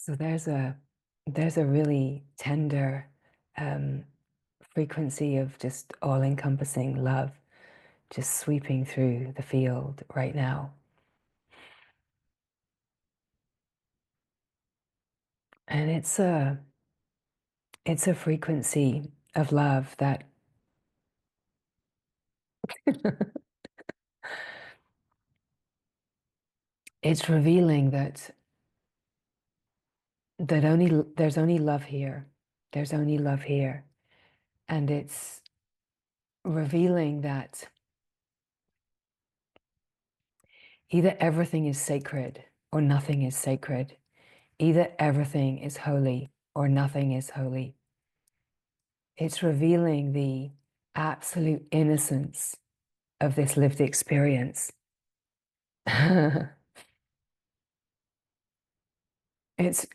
So there's a really tender um, frequency of just all-encompassing love just sweeping through the field right now. And it's a frequency of love that it's revealing that only there's only love here. There's only love here. And it's revealing that either everything is sacred or nothing is sacred. Either everything is holy or nothing is holy. It's revealing the absolute innocence of this lived experience. It's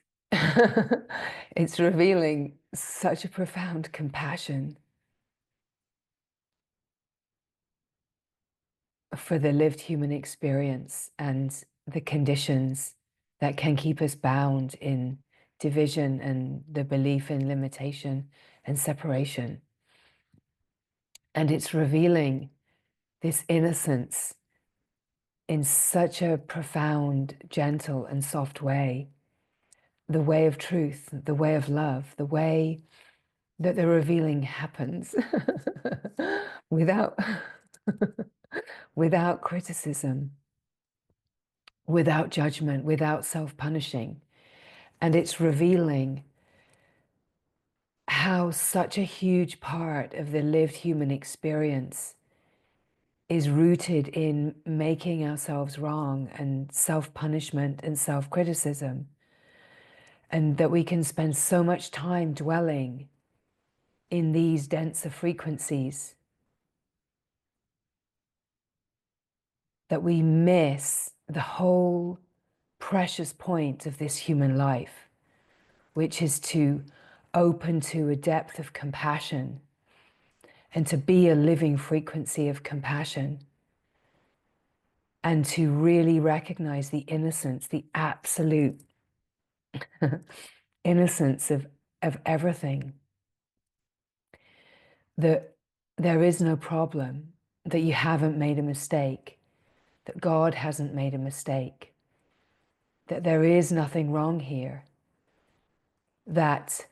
it's revealing such a profound compassion for the lived human experience and the conditions that can keep us bound in division and the belief in limitation and separation. And it's revealing this innocence in such a profound, gentle, and soft way, the way of truth, the way of love, the way that the revealing happens without without criticism, without judgment, without self-punishing. And it's revealing how such a huge part of the lived human experience is rooted in making ourselves wrong and self-punishment and self-criticism. And that we can spend so much time dwelling in these denser frequencies that we miss the whole precious point of this human life, which is to open to a depth of compassion and to be a living frequency of compassion and to really recognize the innocence, the absolute innocence of everything. That there is no problem, that you haven't made a mistake, that God hasn't made a mistake, that there is nothing wrong here, that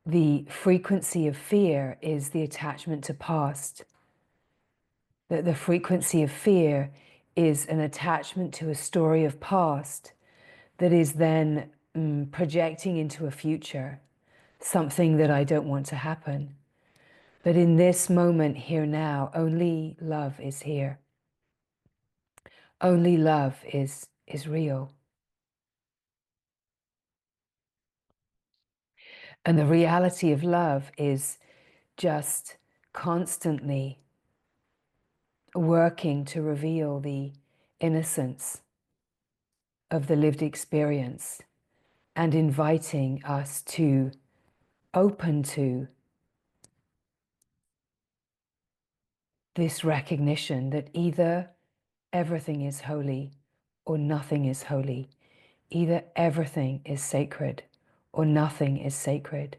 the frequency of fear is the attachment to past, that the frequency of fear is an attachment to a story of past that is then projecting into a future, something that I don't want to happen. But in this moment, here now, only love is here. Only love is real. And the reality of love is just constantly working to reveal the innocence of the lived experience and inviting us to open to this recognition that either everything is holy or nothing is holy. Either everything is sacred or nothing is sacred.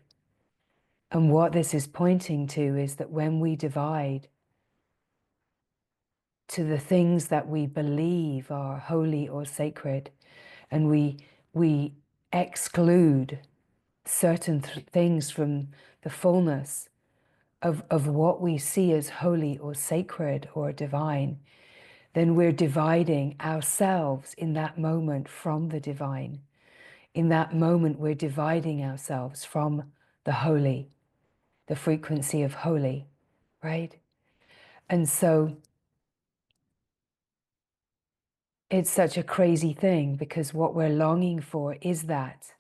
And what this is pointing to is that when we divide to the things that we believe are holy or sacred, and we exclude certain things from the fullness of what we see as holy or sacred or divine, then we're dividing ourselves in that moment from the divine. In that moment, we're dividing ourselves from the holy, the frequency of holy, right? And so it's such a crazy thing because what we're longing for is that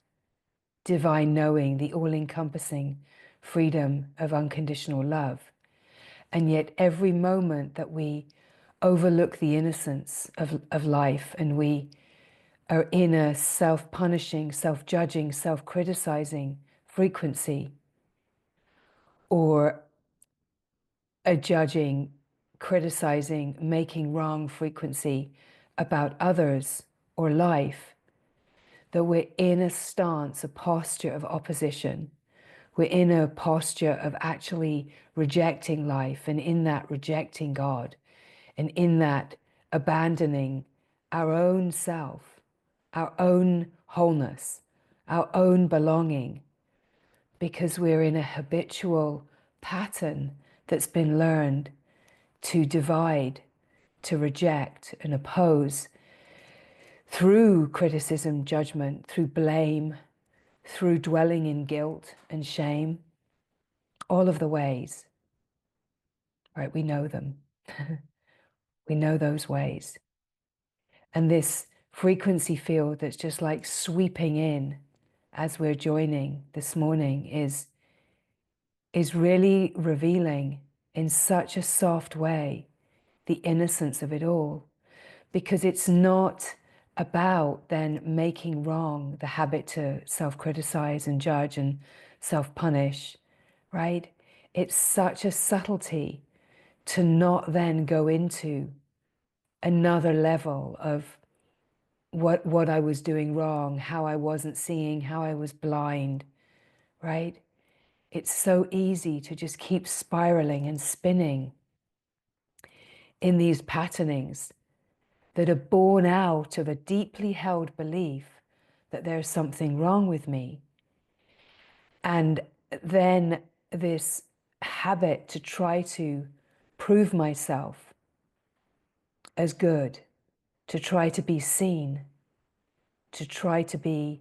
divine knowing, the all-encompassing freedom of unconditional love. And yet every moment that we overlook the innocence of life and we are in a self-punishing, self-judging, self-criticizing frequency, or a judging, criticizing, making wrong frequency about others or life, that we're in a stance, a posture of opposition. We're in a posture of actually rejecting life, and in that rejecting God, and in that abandoning our own self, our own wholeness, our own belonging, because we're in a habitual pattern that's been learned to divide, to reject and oppose through criticism, judgment, through blame, through dwelling in guilt and shame, all of the ways, right? We know them. We know those ways. And this frequency field that's just like sweeping in as we're joining this morning is really revealing in such a soft way the innocence of it all, because it's not about then making wrong the habit to self-criticize and judge and self-punish, right? It's such a subtlety to not then go into another level of what I was doing wrong, how I wasn't seeing, how I was blind, right? It's so easy to just keep spiraling and spinning in these patternings that are born out of a deeply held belief that there's something wrong with me. And then this habit to try to prove myself as good, to try to be seen, to try to be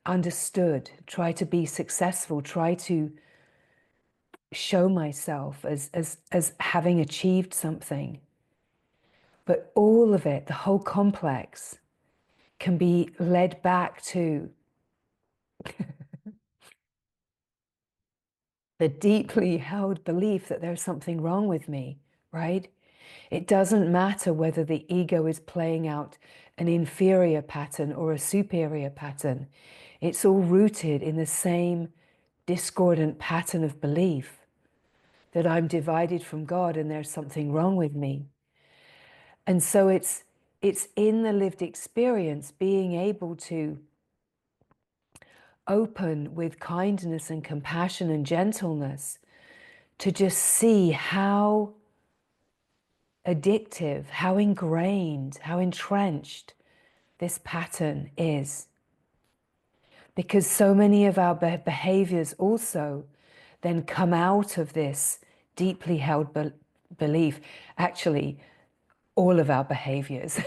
understood, try to be successful, try to show myself as having achieved something. But all of it, the whole complex, can be led back to the deeply held belief that there's something wrong with me, right? It doesn't matter whether the ego is playing out an inferior pattern or a superior pattern. It's all rooted in the same discordant pattern of belief that I'm divided from God and there's something wrong with me. And so it's in the lived experience being able to open with kindness and compassion and gentleness to just see how addictive, how ingrained, how entrenched this pattern is. Because so many of our behaviors also then come out of this deeply held belief. Actually, all of our behaviors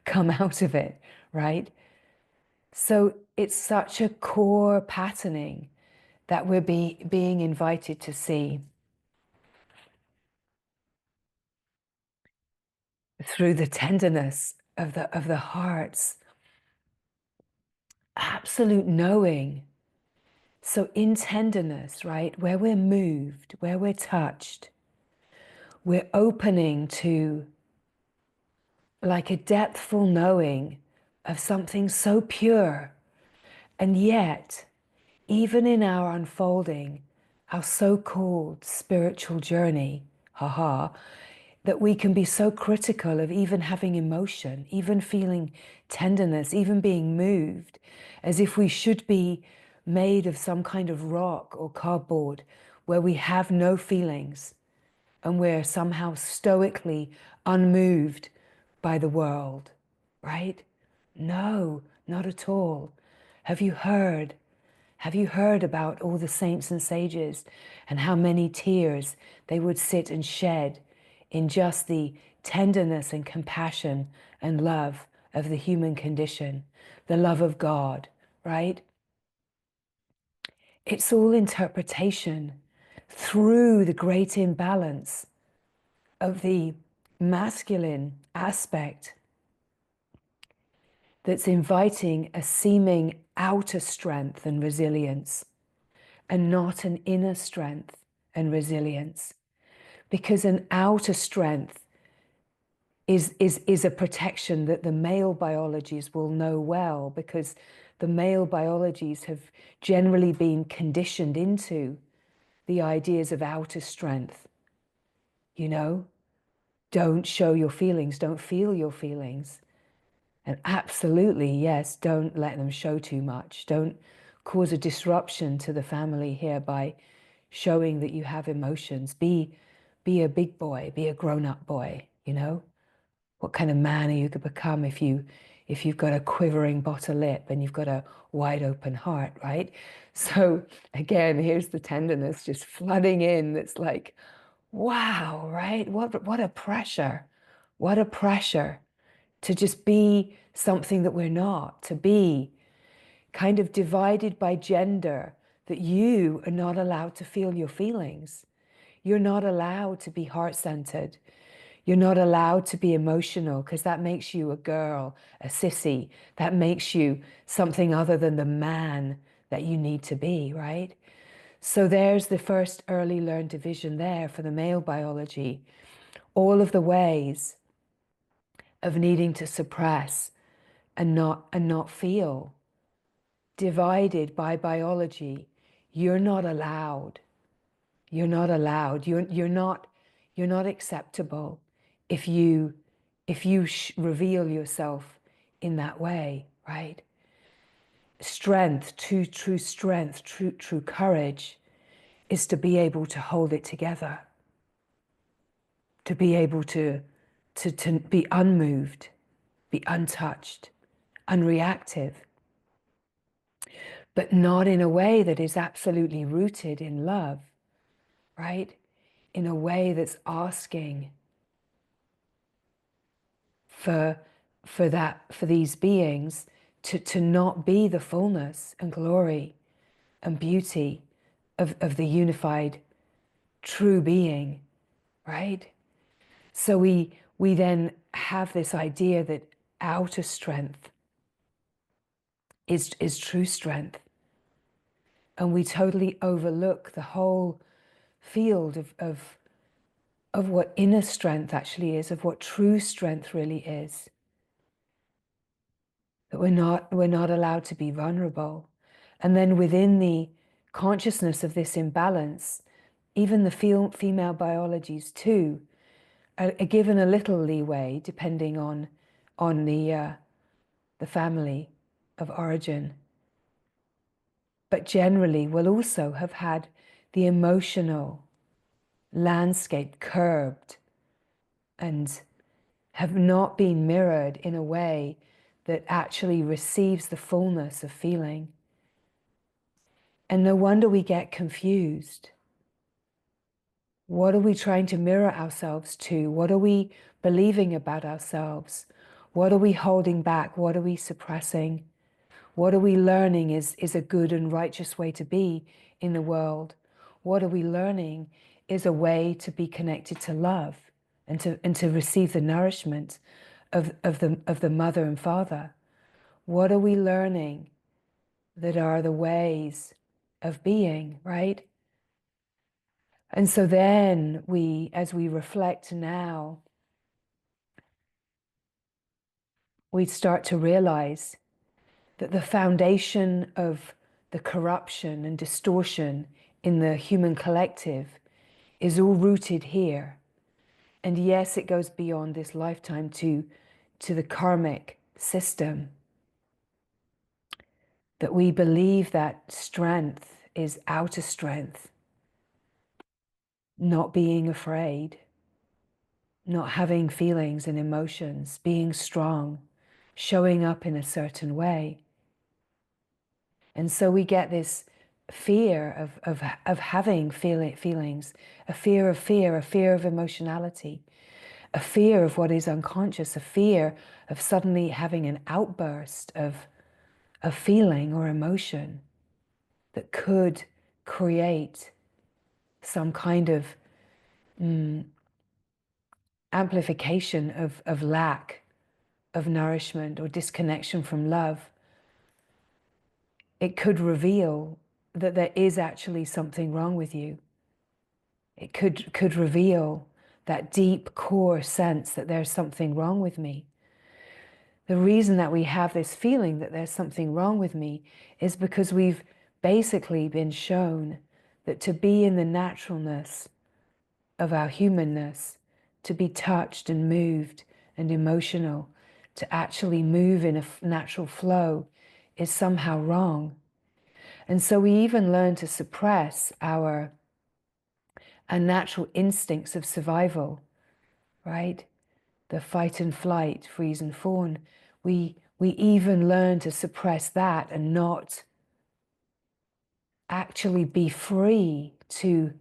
come out of it, right? So it's such a core patterning that we're being invited to see through the tenderness of the heart's absolute knowing. So in tenderness, right, where we're moved, where we're touched, we're opening to like a depthful knowing of something so pure. And yet, even in our unfolding, our so-called spiritual journey, haha, that we can be so critical of even having emotion, even feeling tenderness, even being moved, as if we should be made of some kind of rock or cardboard where we have no feelings and we're somehow stoically unmoved by the world, right? No, not at all. Have you heard? Have you heard about all the saints and sages and how many tears they would sit and shed in just the tenderness and compassion and love of the human condition, the love of God, right? It's all interpretation through the great imbalance of the masculine aspect that's inviting a seeming outer strength and resilience and not an inner strength and resilience. Because an outer strength is a protection that the male biologies will know well, because the male biologies have generally been conditioned into the ideas of outer strength. You know, don't show your feelings, don't feel your feelings. And absolutely, yes, don't let them show too much. Don't cause a disruption to the family here by showing that you have emotions. Be a big boy, be a grown-up boy, you know? What kind of man are you going to become if you've got a quivering bottom lip and you've got a wide open heart, right? So again, here's the tenderness just flooding in. That's like, wow, right? What a pressure. What a pressure to just be something that we're not, to be kind of divided by gender, that you are not allowed to feel your feelings. You're not allowed to be heart-centered. You're not allowed to be emotional because that makes you a girl, a sissy. That makes you something other than the man that you need to be, right? So there's the first early learned division there for the male biology. All of the ways of needing to suppress and not feel, divided by biology. You're not allowed. You're not allowed. You're not acceptable if you reveal yourself in that way, right? Strength, true strength, true courage is to be able to hold it together, to be able to be unmoved, be untouched, unreactive, but not in a way that is absolutely rooted in love, right? In a way that's asking for for these beings to not be the fullness and glory and beauty of the unified true being, right? So we then have this idea that outer strength is true strength, and we totally overlook the whole field of what inner strength actually is, of what true strength really is. That we're not allowed to be vulnerable. And then within the consciousness of this imbalance, even the female biologies too are given a little leeway depending on the family of origin, but generally will also have had the emotional landscape curbed and have not been mirrored in a way that actually receives the fullness of feeling. And no wonder we get confused. What are we trying to mirror ourselves to? What are we believing about ourselves? What are we holding back? What are we suppressing? What are we learning is a good and righteous way to be in the world? What are we learning is a way to be connected to love and to receive the nourishment of the mother and father? What are we learning that are the ways of being, right? And so then as we reflect now, we start to realize that the foundation of the corruption and distortion in the human collective is all rooted here. And yes, it goes beyond this lifetime to the karmic system. That we believe that strength is outer strength, not being afraid, not having feelings and emotions, being strong, showing up in a certain way. And so we get this fear of having feelings, a fear, a fear of emotionality, a fear of what is unconscious, a fear of suddenly having an outburst of feeling or emotion that could create some kind of amplification of lack of nourishment or disconnection from love. It could reveal that there is actually something wrong with you. It could reveal that deep core sense that there's something wrong with me. The reason that we have this feeling that there's something wrong with me is because we've basically been shown that to be in the naturalness of our humanness, to be touched and moved and emotional, to actually move in a natural flow is somehow wrong. And so we even learn to suppress our natural instincts of survival, right? The fight and flight, freeze and fawn. We even learn to suppress that and not actually be free to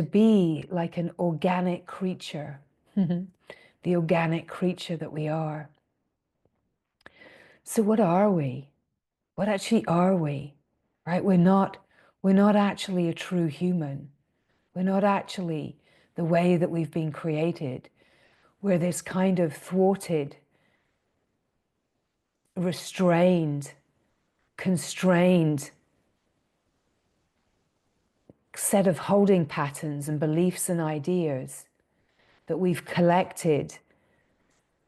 be like an organic creature, the organic creature that we are. So what are we? What actually are we? Right? We're not actually a true human. We're not actually the way that we've been created. We're this kind of thwarted, restrained, constrained set of holding patterns and beliefs and ideas that we've collected,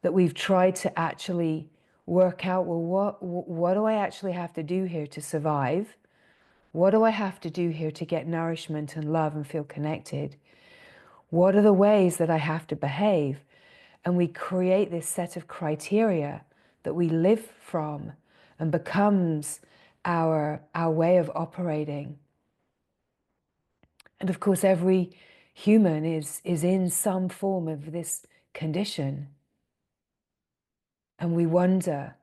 that we've tried to actually work out, well, what do I actually have to do here to survive? What do I have to do here to get nourishment and love and feel connected? What are the ways that I have to behave? And we create this set of criteria that we live from and becomes our way of operating. And of course, every human is in some form of this condition. And we wonder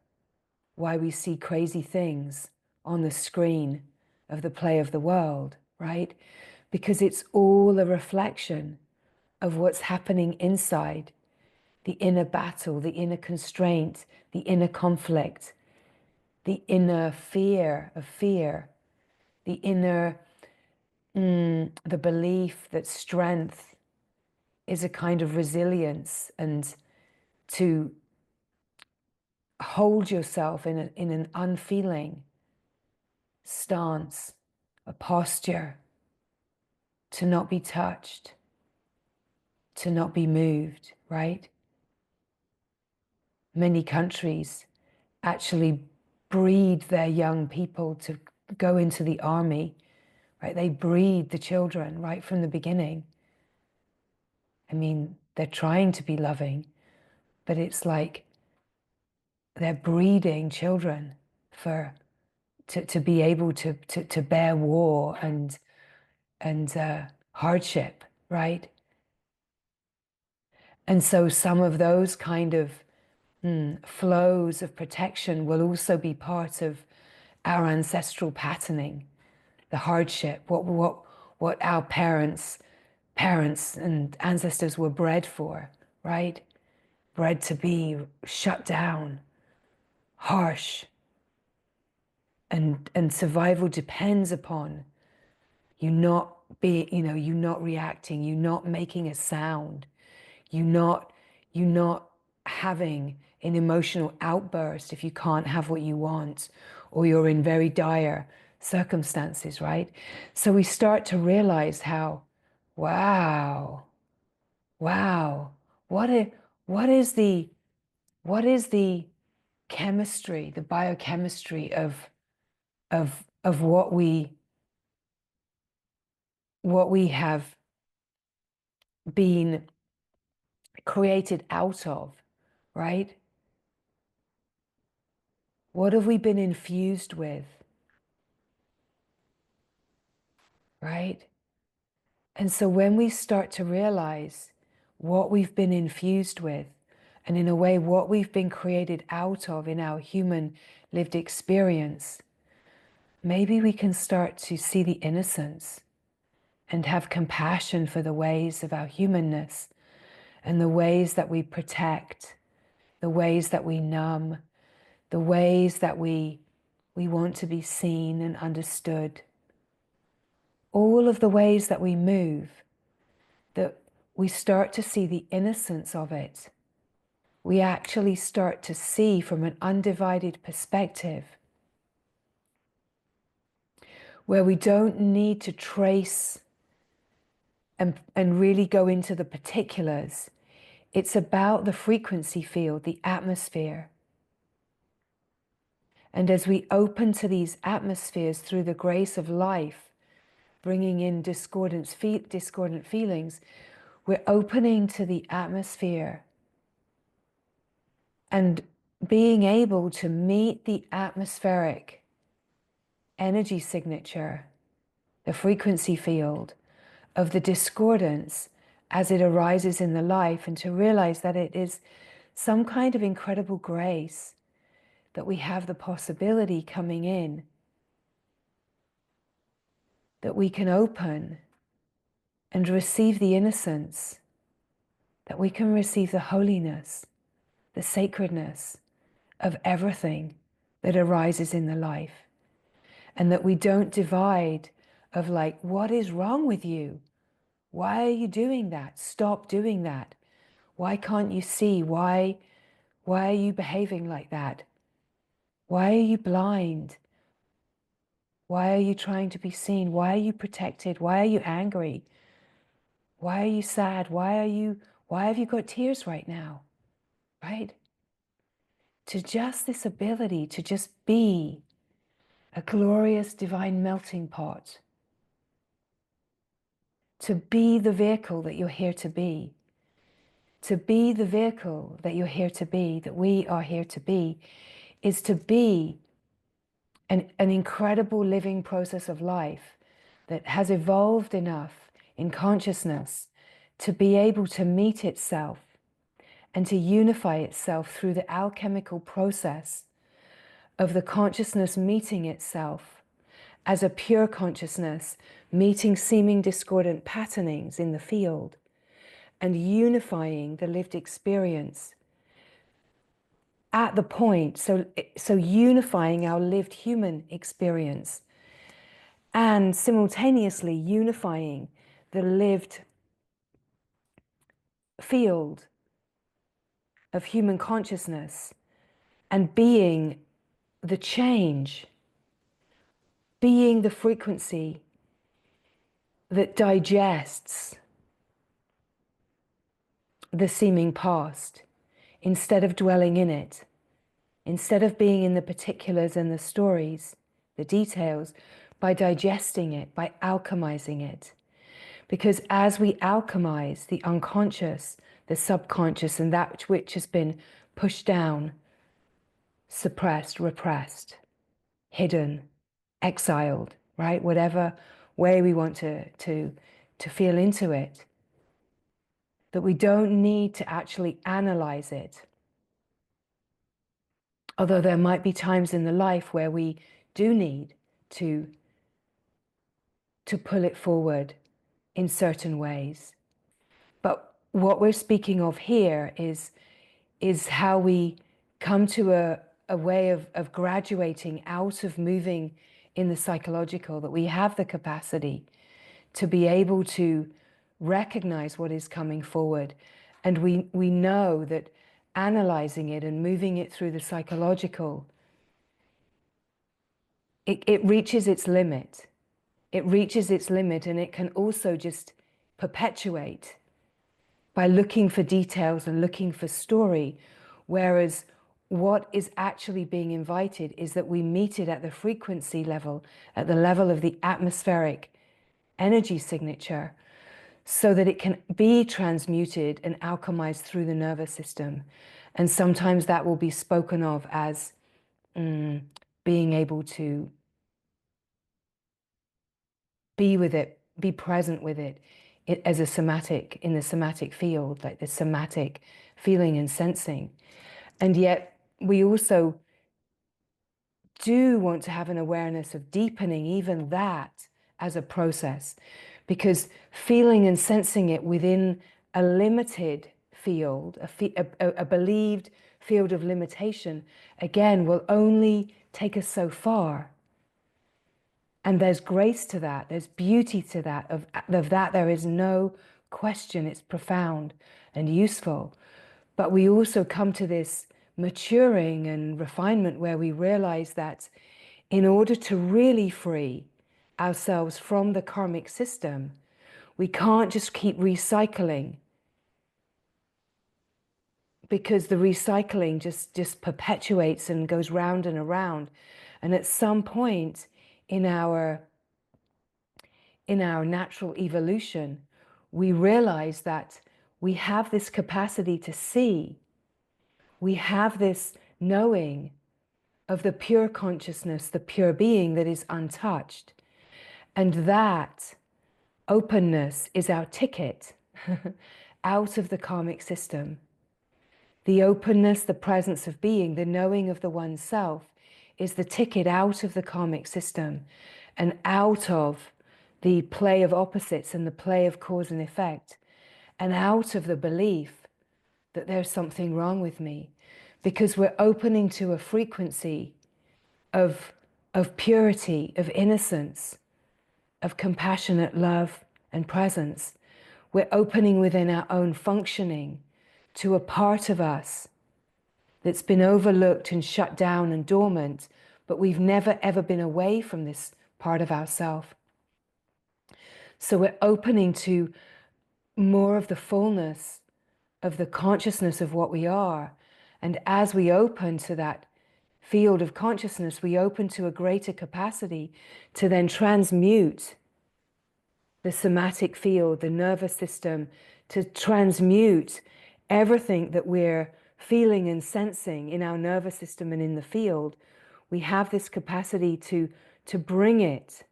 why we see crazy things on the screen of the play of the world, right? Because it's all a reflection of what's happening inside, the inner battle, the inner constraint, the inner conflict, the inner fear of fear, the inner, the belief that strength is a kind of resilience, and to hold yourself in an unfeeling stance, a posture, to not be touched, to not be moved, right? Many countries actually breed their young people to go into the army, right? They breed the children right from the beginning. I mean, they're trying to be loving, but it's like they're breeding children to be able to bear war and hardship, right? And so some of those kind of flows of protection will also be part of our ancestral patterning, the hardship, what our parents and ancestors were bred for, right? Bred to be shut down, harsh, and survival depends upon you not you not reacting, you not making a sound, you not having an emotional outburst if you can't have what you want, or you're in very dire circumstances, right? So we start to realize how, wow, what is, what is the chemistry, the biochemistry of what we have been created out of, right? What have we been infused with, right? And so when we start to realize what we've been infused with, and in a way what we've been created out of in our human lived experience, maybe we can start to see the innocence and have compassion for the ways of our humanness and the ways that we protect, the ways that we numb, the ways that we want to be seen and understood. All of the ways that we move, that we start to see the innocence of it. We actually start to see from an undivided perspective where we don't need to trace and really go into the particulars. It's about the frequency field, the atmosphere. And as we open to these atmospheres through the grace of life, bringing in discordant feelings, we're opening to the atmosphere And being able to meet the atmospheric energy signature, the frequency field of the discordance as it arises in the life, and to realize that it is some kind of incredible grace that we have the possibility coming in, that we can open and receive the innocence, that we can receive the holiness, the sacredness of everything that arises in the life. And that we don't divide of like, what is wrong with you? Why are you doing that? Stop doing that. Why can't you see? Why are you behaving like that? Why are you blind? Why are you trying to be seen? Why are you protected? Why are you angry? Why are you sad? Why have you got tears right now? Right? To just this ability to just be a glorious divine melting pot, to be the vehicle that you're here to be the vehicle that you're here to be, that we are here to be, is to be an incredible living process of life that has evolved enough in consciousness to be able to meet itself and to unify itself through the alchemical process of the consciousness meeting itself as a pure consciousness, meeting seeming discordant patternings in the field and unifying the lived experience at the point, so unifying our lived human experience and simultaneously unifying the lived field of human consciousness and being the change, being the frequency that digests the seeming past instead of dwelling in it, instead of being in the particulars and the stories, the details, by digesting it, by alchemizing it. Because as we alchemize the unconscious, the subconscious, and that which has been pushed down, suppressed, repressed, hidden, exiled, right? Whatever way we want to feel into it, that we don't need to actually analyze it. Although there might be times in the life where we do need to pull it forward in certain ways. But what we're speaking of here is how we come to a way of graduating out of moving in the psychological, that we have the capacity to be able to recognize what is coming forward. And we know that analyzing it and moving it through the psychological, it reaches its limit. It reaches its limit, and it can also just perpetuate by looking for details and looking for story. Whereas what is actually being invited is that we meet it at the frequency level, at the level of the atmospheric energy signature, so that it can be transmuted and alchemized through the nervous system. And sometimes that will be spoken of as being able to be with it, be present with it, as a somatic, in the somatic field, like the somatic feeling and sensing. And yet we also do want to have an awareness of deepening even that as a process, because feeling and sensing it within a limited field, a believed field of limitation, again, will only take us so far. And there's grace to that, there's beauty to that, of that there is no question, it's profound and useful. But we also come to this maturing and refinement where we realize that in order to really free ourselves from the karmic system, we can't just keep recycling, because the recycling just perpetuates and goes round and around. And at some point in our natural evolution, we realize that we have this capacity to see we have this knowing of the pure consciousness, the pure being that is untouched. And that openness is our ticket out of the karmic system. The openness, the presence of being, the knowing of the oneself is the ticket out of the karmic system and out of the play of opposites and the play of cause and effect, and out of the belief that there's something wrong with me, because we're opening to a frequency of purity, of innocence, of compassionate love and presence. We're opening within our own functioning to a part of us that's been overlooked and shut down and dormant, but we've never ever been away from this part of ourself. So we're opening to more of the fullness of the consciousness of what we are. And as we open to that field of consciousness, we open to a greater capacity to then transmute the somatic field, the nervous system, to transmute everything that we're feeling and sensing in our nervous system and in the field. We have this capacity to bring it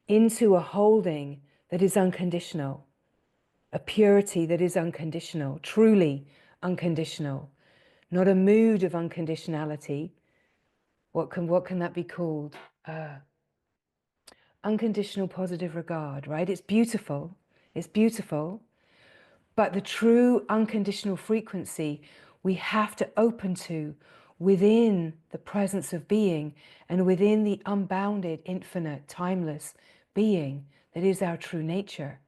into a holding that is unconditional, a purity that is unconditional, truly unconditional, not a mood of unconditionality. What can that be called? Unconditional positive regard, right? It's beautiful. It's beautiful. But the true unconditional frequency we have to open to within the presence of being and within the unbounded, infinite, timeless being that is our true nature.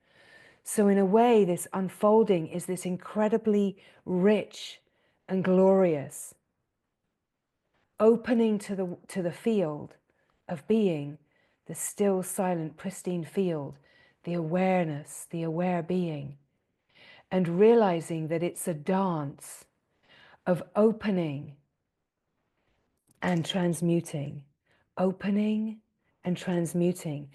So in a way, this unfolding is this incredibly rich and glorious opening to the field of being, the still, silent, pristine field, the awareness, the aware being, and realizing that it's a dance of opening and transmuting, opening and transmuting.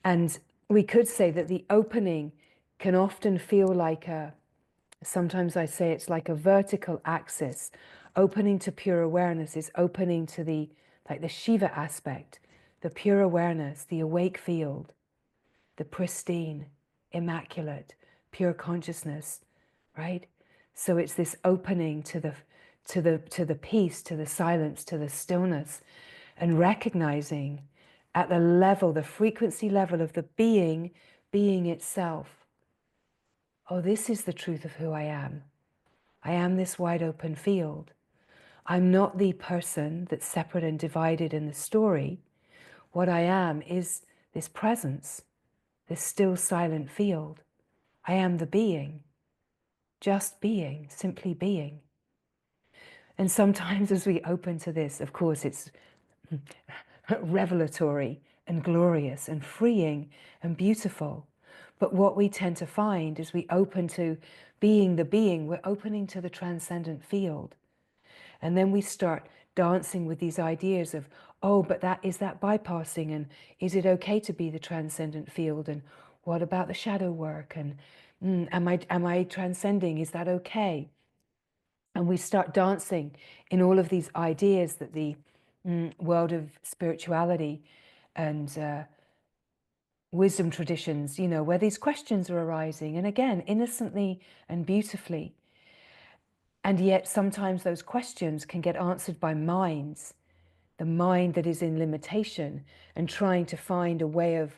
And we could say that the opening can often feel like sometimes I say it's like a vertical axis. Opening to pure awareness is opening to the Shiva aspect, the pure awareness, the awake field, the pristine, immaculate, pure consciousness, right? So it's this opening to the peace, to the silence, to the stillness, and recognizing at the level, the frequency level of the being itself. Oh, this is the truth of who I am. I am this wide open field. I'm not the person that's separate and divided in the story. What I am is this presence, this still silent field. I am the being, just being, simply being. And sometimes as we open to this, of course, it's revelatory and glorious and freeing and beautiful. But what we tend to find is we open to being the being, we're opening to the transcendent field. And then we start dancing with these ideas of, oh, but is that bypassing? And is it okay to be the transcendent field? And what about the shadow work? And am I transcending? Is that okay? And we start dancing in all of these ideas that the world of spirituality and wisdom traditions, where these questions are arising. And again, innocently and beautifully. And yet sometimes those questions can get answered by minds, the mind that is in limitation and trying to find a way of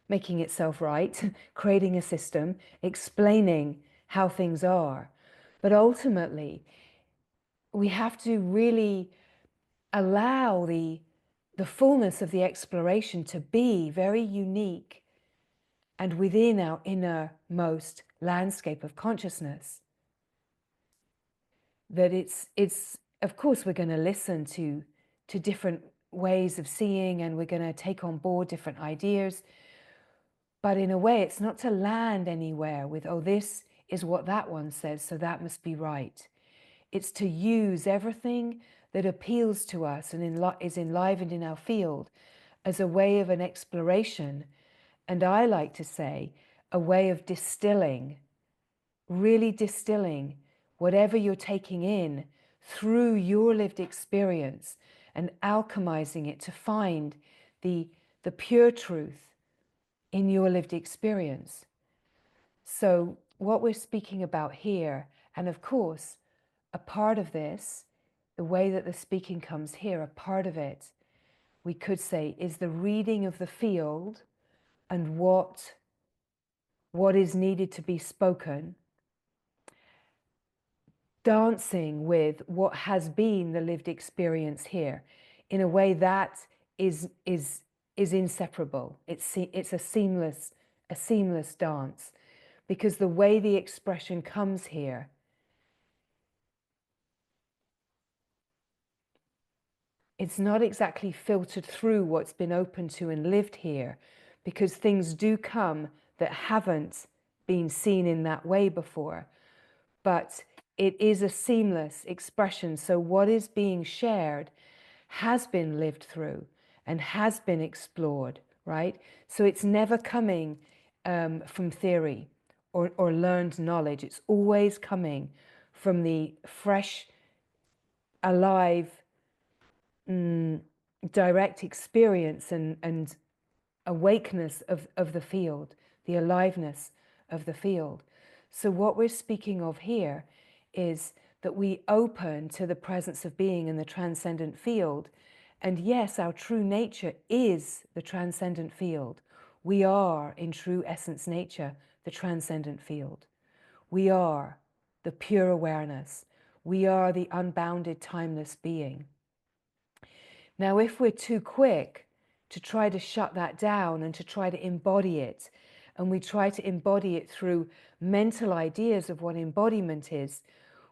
making itself right, creating a system, explaining how things are. But ultimately, we have to really allow the fullness of the exploration to be very unique and within our innermost landscape of consciousness. That it's of course we're going to listen to different ways of seeing, and we're going to take on board different ideas, but in a way it's not to land anywhere with, oh, this is what that one says, so that must be right. It's to use everything that appeals to us and is enlivened in our field as a way of an exploration, and I like to say a way of distilling, really distilling whatever you're taking in through your lived experience and alchemizing it to find the pure truth in your lived experience. So what we're speaking about here, and of course, a part of this, the way that the speaking comes here, a part of it, we could say, is the reading of the field and what is needed to be spoken, dancing with what has been the lived experience here in a way that is inseparable. It's a seamless dance, because the way the expression comes here, it's not exactly filtered through what's been open to and lived here, because things do come that haven't been seen in that way before. But it is a seamless expression. So what is being shared has been lived through and has been explored, right? So it's never coming from theory or learned knowledge. It's always coming from the fresh, alive, direct experience and awakeness of the field, the aliveness of the field. So what we're speaking of here is that we open to the presence of being in the transcendent field. And yes, our true nature is the transcendent field. We are, in true essence nature, the transcendent field. We are the pure awareness. We are the unbounded, timeless being. Now, if we're too quick to try to shut that down and to try to embody it, and we try to embody it through mental ideas of what embodiment is,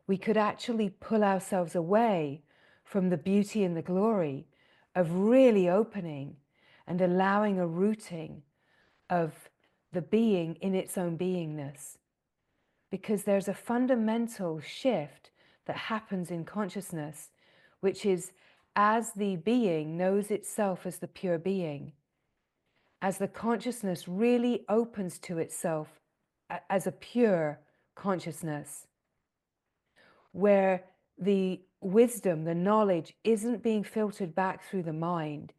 we could actually pull ourselves away from the beauty and the glory of really opening and allowing a rooting of the being in its own beingness. Because there's a fundamental shift that happens in consciousness, which is as the being knows itself as the pure being, as the consciousness really opens to itself as a pure consciousness, where the wisdom, the knowledge isn't being filtered back through the mind,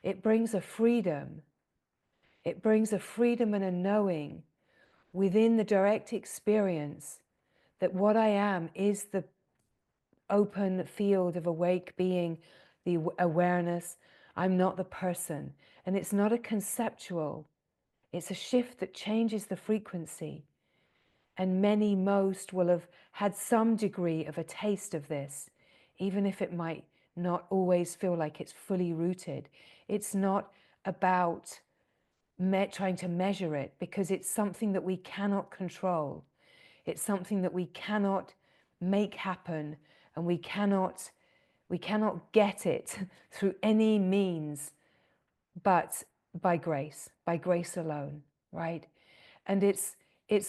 it brings a freedom. It brings a freedom and a knowing within the direct experience that what I am is the open field of awake being, the awareness. I'm not the person. And it's not a conceptual, it's a shift that changes the frequency. And most will have had some degree of a taste of this, even if it might not always feel like it's fully rooted. It's not about trying to measure it, because it's something that we cannot control. It's something that we cannot make happen, and we cannot get it through any means but by grace alone, right? And it's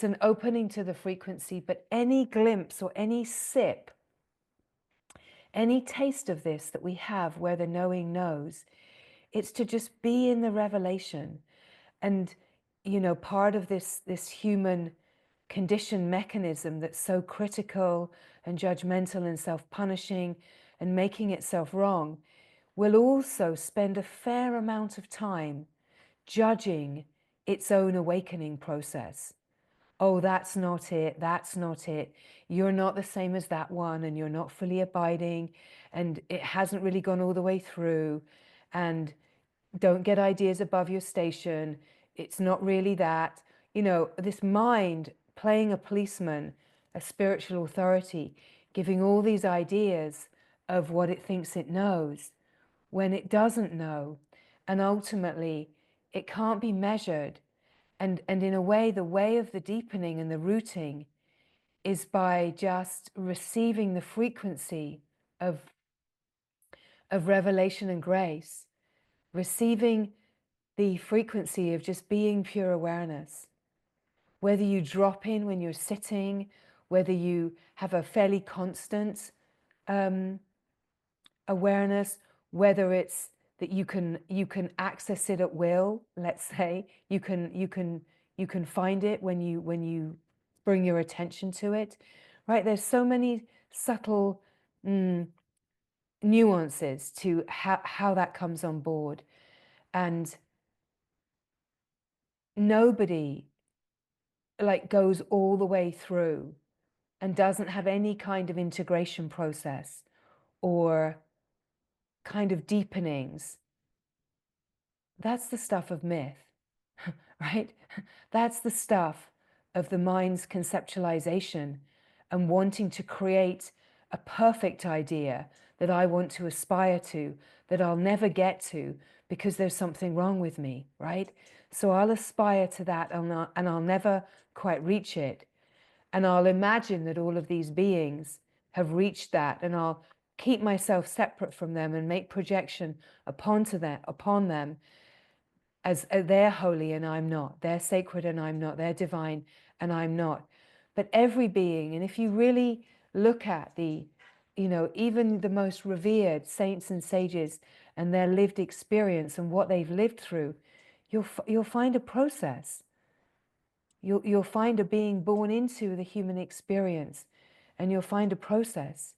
an opening to the frequency, but any glimpse or any sip, any taste of this that we have where the knowing knows, it's to just be in the revelation. And part of this human conditioned mechanism that's so critical and judgmental and self-punishing and making itself wrong will also spend a fair amount of time judging its own awakening process. Oh, that's not it, you're not the same as that one, and you're not fully abiding, and it hasn't really gone all the way through, and don't get ideas above your station, it's not really that. This mind playing a policeman, a spiritual authority, giving all these ideas of what it thinks it knows when it doesn't know. And ultimately, it can't be measured. And in a way, the way of the deepening and the rooting is by just receiving the frequency of revelation and grace, receiving the frequency of just being pure awareness. Whether you drop in when you're sitting, whether you have a fairly constant awareness, whether it's that you can access it at will, let's say, you can find it when you bring your attention to it, right? There's so many subtle nuances to how that comes on board. And nobody like goes all the way through and doesn't have any kind of integration process or kind of deepenings. That's the stuff of myth, right? That's the stuff of the mind's conceptualization and wanting to create a perfect idea that I want to aspire to, that I'll never get to because there's something wrong with me, right? So I'll aspire to that and I'll never quite reach it. And I'll imagine that all of these beings have reached that, and I'll keep myself separate from them and make projection upon them as they're holy and I'm not, they're sacred and I'm not, they're divine and I'm not. But every being, and if you really look at even the most revered saints and sages and their lived experience and what they've lived through, you'll find a process. You'll find a being born into the human experience, and you'll find a process.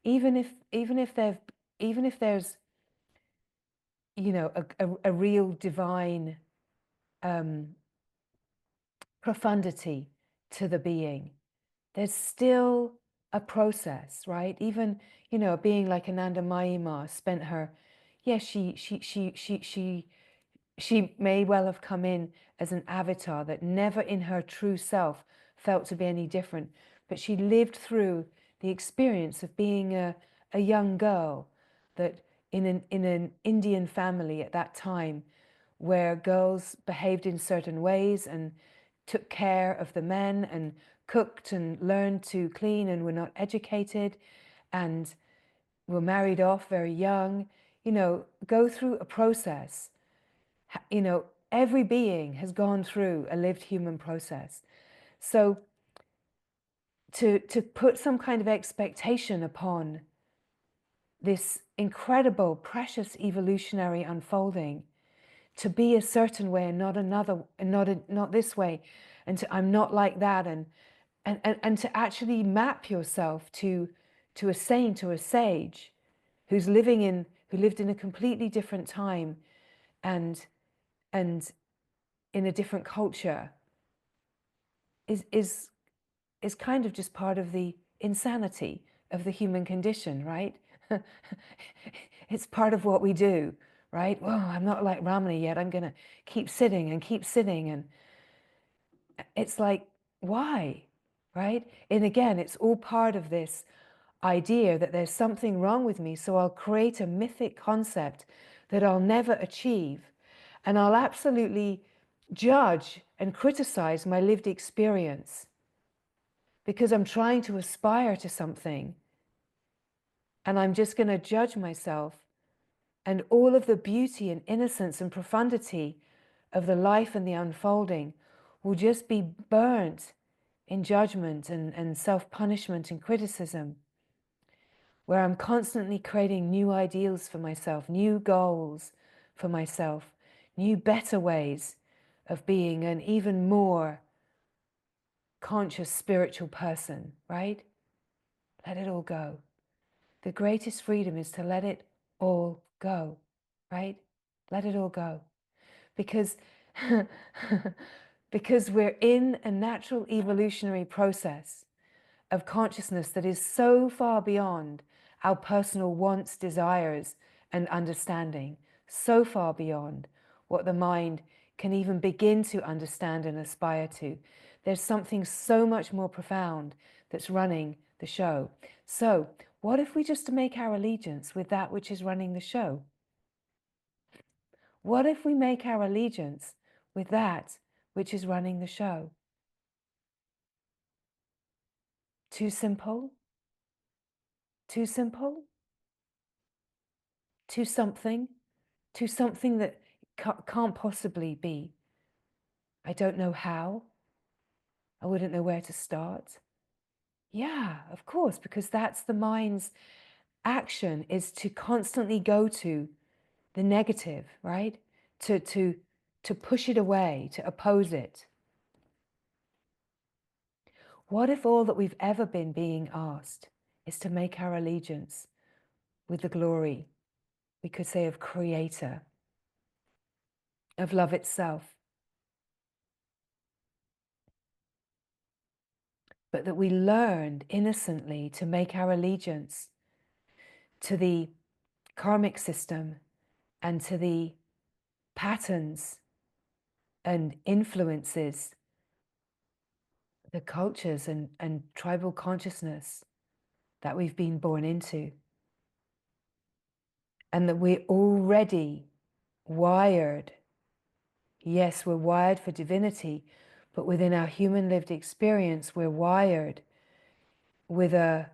Even if there's a real divine profundity to the being, there's still a process, right? Even a being like Ananda Mayima spent her, yes, she may well have come in as an avatar that never in her true self felt to be any different, but she lived through the experience of being a young girl that in an Indian family at that time, where girls behaved in certain ways and took care of the men and cooked and learned to clean and were not educated and were married off very young, go through a process. Every being has gone through a lived human process. So to put some kind of expectation upon this incredible, precious evolutionary unfolding to be a certain way and not another, and not this way, and I'm not like that, and to actually map yourself to a saint or a sage who lived in a completely different time and in a different culture is kind of just part of the insanity of the human condition, right? It's part of what we do, right? Well, I'm not like Ramani yet. I'm going to keep sitting and keep sitting. And it's like, why? Right? And again, it's all part of this idea that there's something wrong with me. So I'll create a mythic concept that I'll never achieve. And I'll absolutely judge and criticize my lived experience because I'm trying to aspire to something. And I'm just going to judge myself, and all of the beauty and innocence and profundity of the life and the unfolding will just be burnt in judgment and self-punishment and criticism, where I'm constantly creating new ideals for myself, new goals for myself, new better ways of being an even more conscious spiritual person, right? Let it all go. The greatest freedom is to let it all go, right? Let it all go. Because, because we're in a natural evolutionary process of consciousness that is so far beyond our personal wants, desires, and understanding, so far beyond what the mind can even begin to understand and aspire to. There's something so much more profound that's running the show. So, what if we just make our allegiance with that which is running the show? What if we make our allegiance with that which is running the show? Too simple? Too simple? Too something? To something that can't possibly be. I don't know how. I wouldn't know where to start. Yeah, of course, because that's the mind's action, is to constantly go to the negative, right? To push it away, to oppose it. What if all that we've ever been being asked is to make our allegiance with the glory, we could say, of Creator, of love itself, but that we learned innocently to make our allegiance to the karmic system and to the patterns and influences, the cultures and tribal consciousness that we've been born into. And that we're already wired. Yes, we're wired for divinity, but within our human lived experience, we're wired with an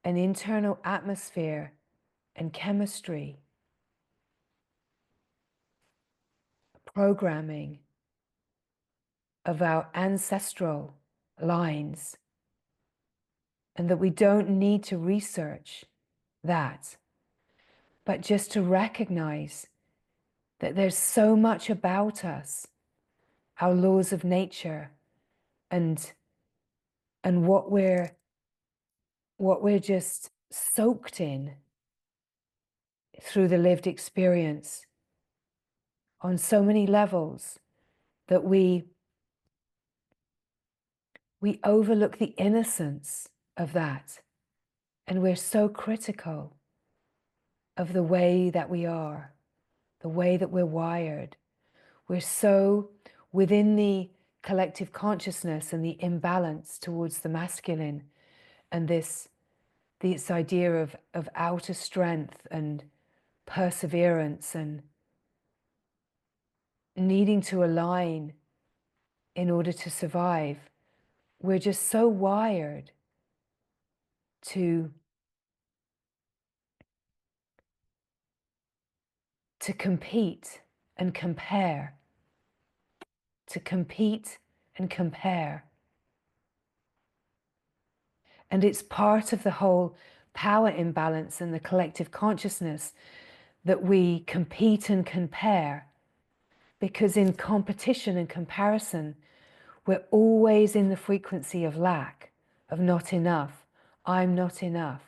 internal atmosphere and chemistry, programming of our ancestral lines, and that we don't need to research that, but just to recognize that there's so much about us, our laws of nature, and what we're just soaked in through the lived experience on so many levels, that we overlook the innocence of that, and we're so critical of the way that we are, the way that we're wired. We're so within the collective consciousness and the imbalance towards the masculine, and this idea of outer strength and perseverance and needing to align in order to survive. We're just so wired to compete and compare, to compete and compare. And it's part of the whole power imbalance and the collective consciousness that we compete and compare, because in competition and comparison, we're always in the frequency of lack, of not enough. I'm not enough.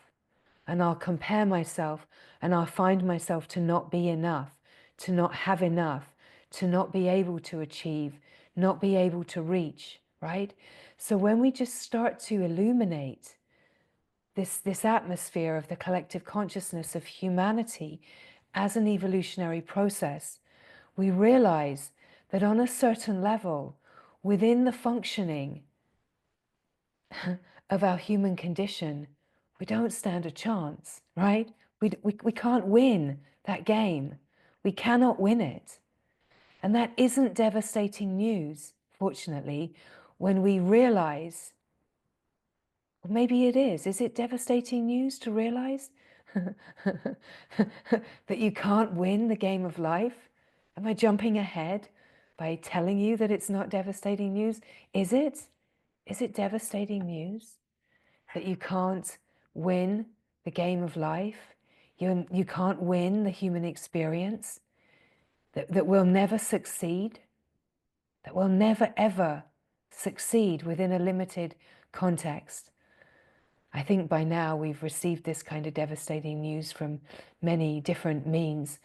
And I'll compare myself and I'll find myself to not be enough, to not have enough, to not be able to achieve, not be able to reach, right? So when we just start to illuminate this atmosphere of the collective consciousness of humanity as an evolutionary process, we realize that on a certain level, within the functioning of our human condition, we don't stand a chance, right? We can't win that game. We cannot win it. And that isn't devastating news, fortunately, when we realize, well, maybe it is. Is it devastating news to realize that you can't win the game of life? Am I jumping ahead by telling you that it's not devastating news? Is it? Is it devastating news that you can't win the game of life? You can't win the human experience? That we'll never succeed? That we'll never, ever succeed within a limited context? I think by now we've received this kind of devastating news from many different means.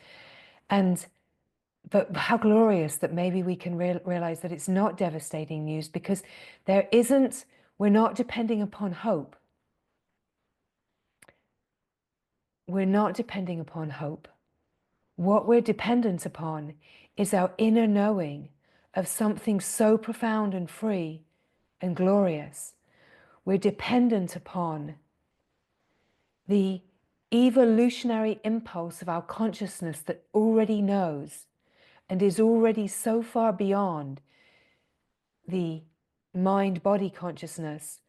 But how glorious that maybe we can realize that it's not devastating news, because we're not depending upon hope. We're not depending upon hope. What we're dependent upon is our inner knowing of something so profound and free and glorious. We're dependent upon the evolutionary impulse of our consciousness that already knows and is already so far beyond the mind-body consciousness.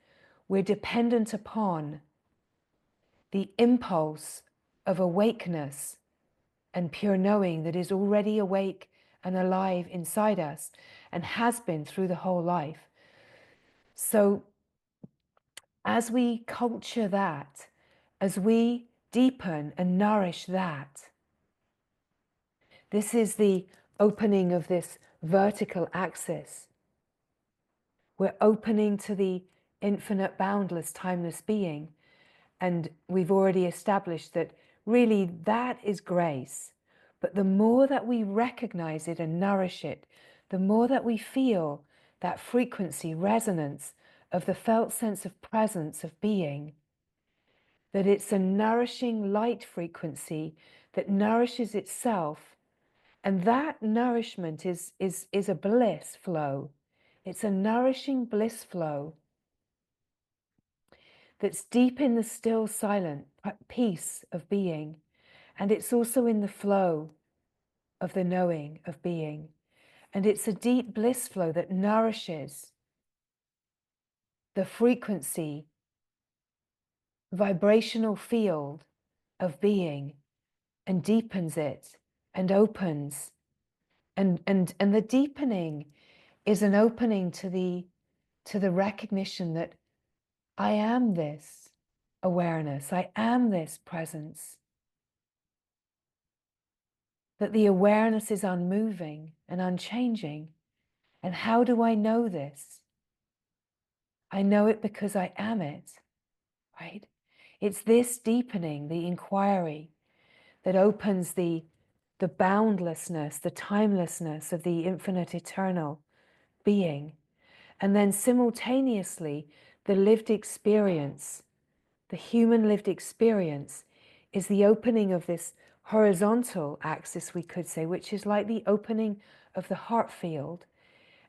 We're dependent upon the impulse of awakeness and pure knowing that is already awake and alive inside us and has been through the whole life. So as we culture that, as we deepen and nourish that, this is the opening of this vertical axis We're opening to the infinite, boundless, timeless being. And we've already established that really that is grace. But the more that we recognize it and nourish it, the more that we feel that frequency, resonance of the felt sense of presence, of being, that it's a nourishing light frequency that nourishes itself. And that nourishment is a bliss flow. It's a nourishing bliss flow that's deep in the still, silent peace of being. And it's also in the flow of the knowing of being. And it's a deep bliss flow that nourishes the frequency, vibrational field of being and deepens it and opens. And the deepening is an opening to the recognition that I am this awareness, I am this presence, that the awareness is unmoving and unchanging. And how do I know this? I know it because I am it, right? It's this deepening, the inquiry, that opens the boundlessness, the timelessness of the infinite eternal being. And then simultaneously, the lived experience, the human lived experience, is the opening of this horizontal axis, we could say, which is like the opening of the heart field.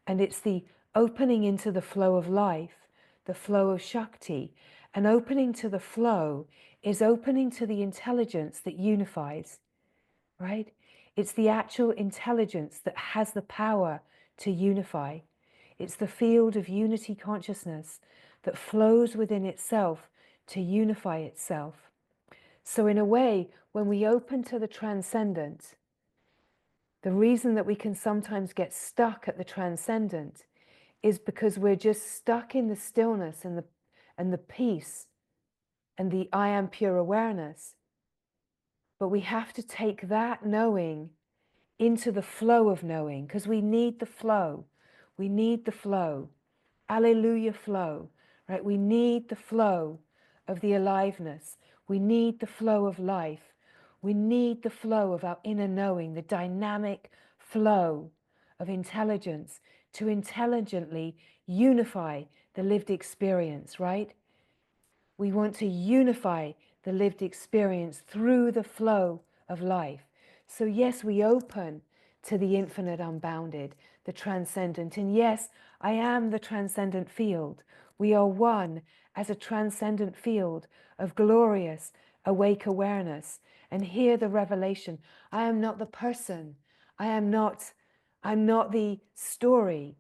And it's the opening into the flow of life, the flow of Shakti. And opening to the flow is opening to the intelligence that unifies, right? It's the actual intelligence that has the power to unify. It's the field of unity consciousness that flows within itself to unify itself. So in a way, when we open to the transcendent, the reason that we can sometimes get stuck at the transcendent is because we're just stuck in the stillness and the peace and the I am pure awareness. But we have to take that knowing into the flow of knowing, because we need the flow. We need the flow. Alleluia flow, right? We need the flow of the aliveness. We need the flow of life. We need the flow of our inner knowing, the dynamic flow of intelligence to intelligently unify the lived experience, right? We want to unify the lived experience through the flow of life. So yes, we open to the infinite unbounded, the transcendent. And yes, I am the transcendent field. We are one as a transcendent field of glorious awake awareness. And hear the revelation. I am not the person. I'm not the story.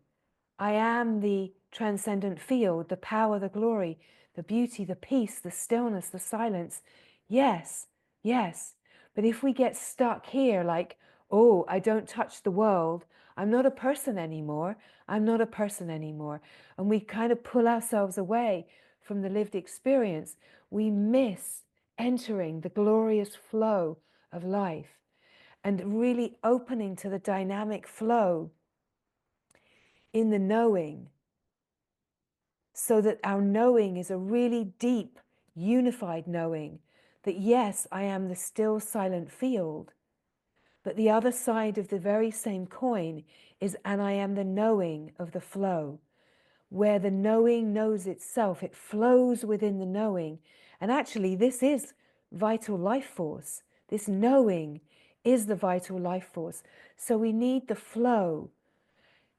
I am the transcendent field, the power, the glory, the beauty, the peace, the stillness, the silence. Yes, yes. But if we get stuck here like, oh, I don't touch the world, I'm not a person anymore, I'm not a person anymore, and we kind of pull ourselves away from the lived experience, we miss entering the glorious flow of life and really opening to the dynamic flow in the knowing, so that our knowing is a really deep, unified knowing that yes, I am the still, silent field, but the other side of the very same coin is, and I am the knowing of the flow, where the knowing knows itself, it flows within the knowing. And actually, this is vital life force. This knowing is the vital life force. So we need the flow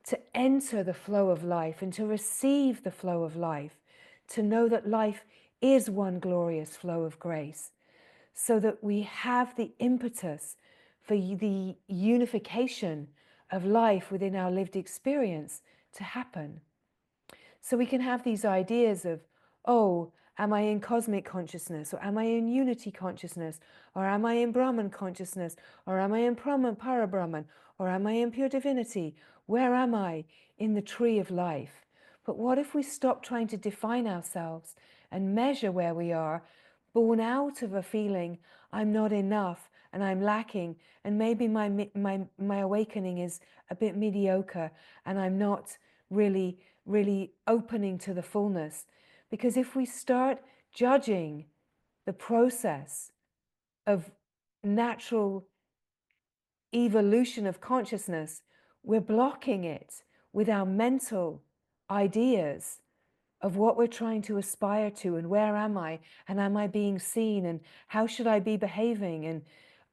to enter the flow of life and to receive the flow of life, to know that life is one glorious flow of grace, so that we have the impetus for the unification of life within our lived experience to happen. So we can have these ideas of, oh, am I in cosmic consciousness, or am I in unity consciousness, or am I in Brahman consciousness, or am I in Parabrahman, or am I in pure divinity? Where am I in the tree of life? But what if we stop trying to define ourselves and measure where we are, born out of a feeling I'm not enough and I'm lacking, and maybe my awakening is a bit mediocre and I'm not really really opening to the fullness. Because if we start judging the process of natural evolution of consciousness, we're blocking it with our mental ideas of what we're trying to aspire to, and where am I, and am I being seen, and how should I be behaving, and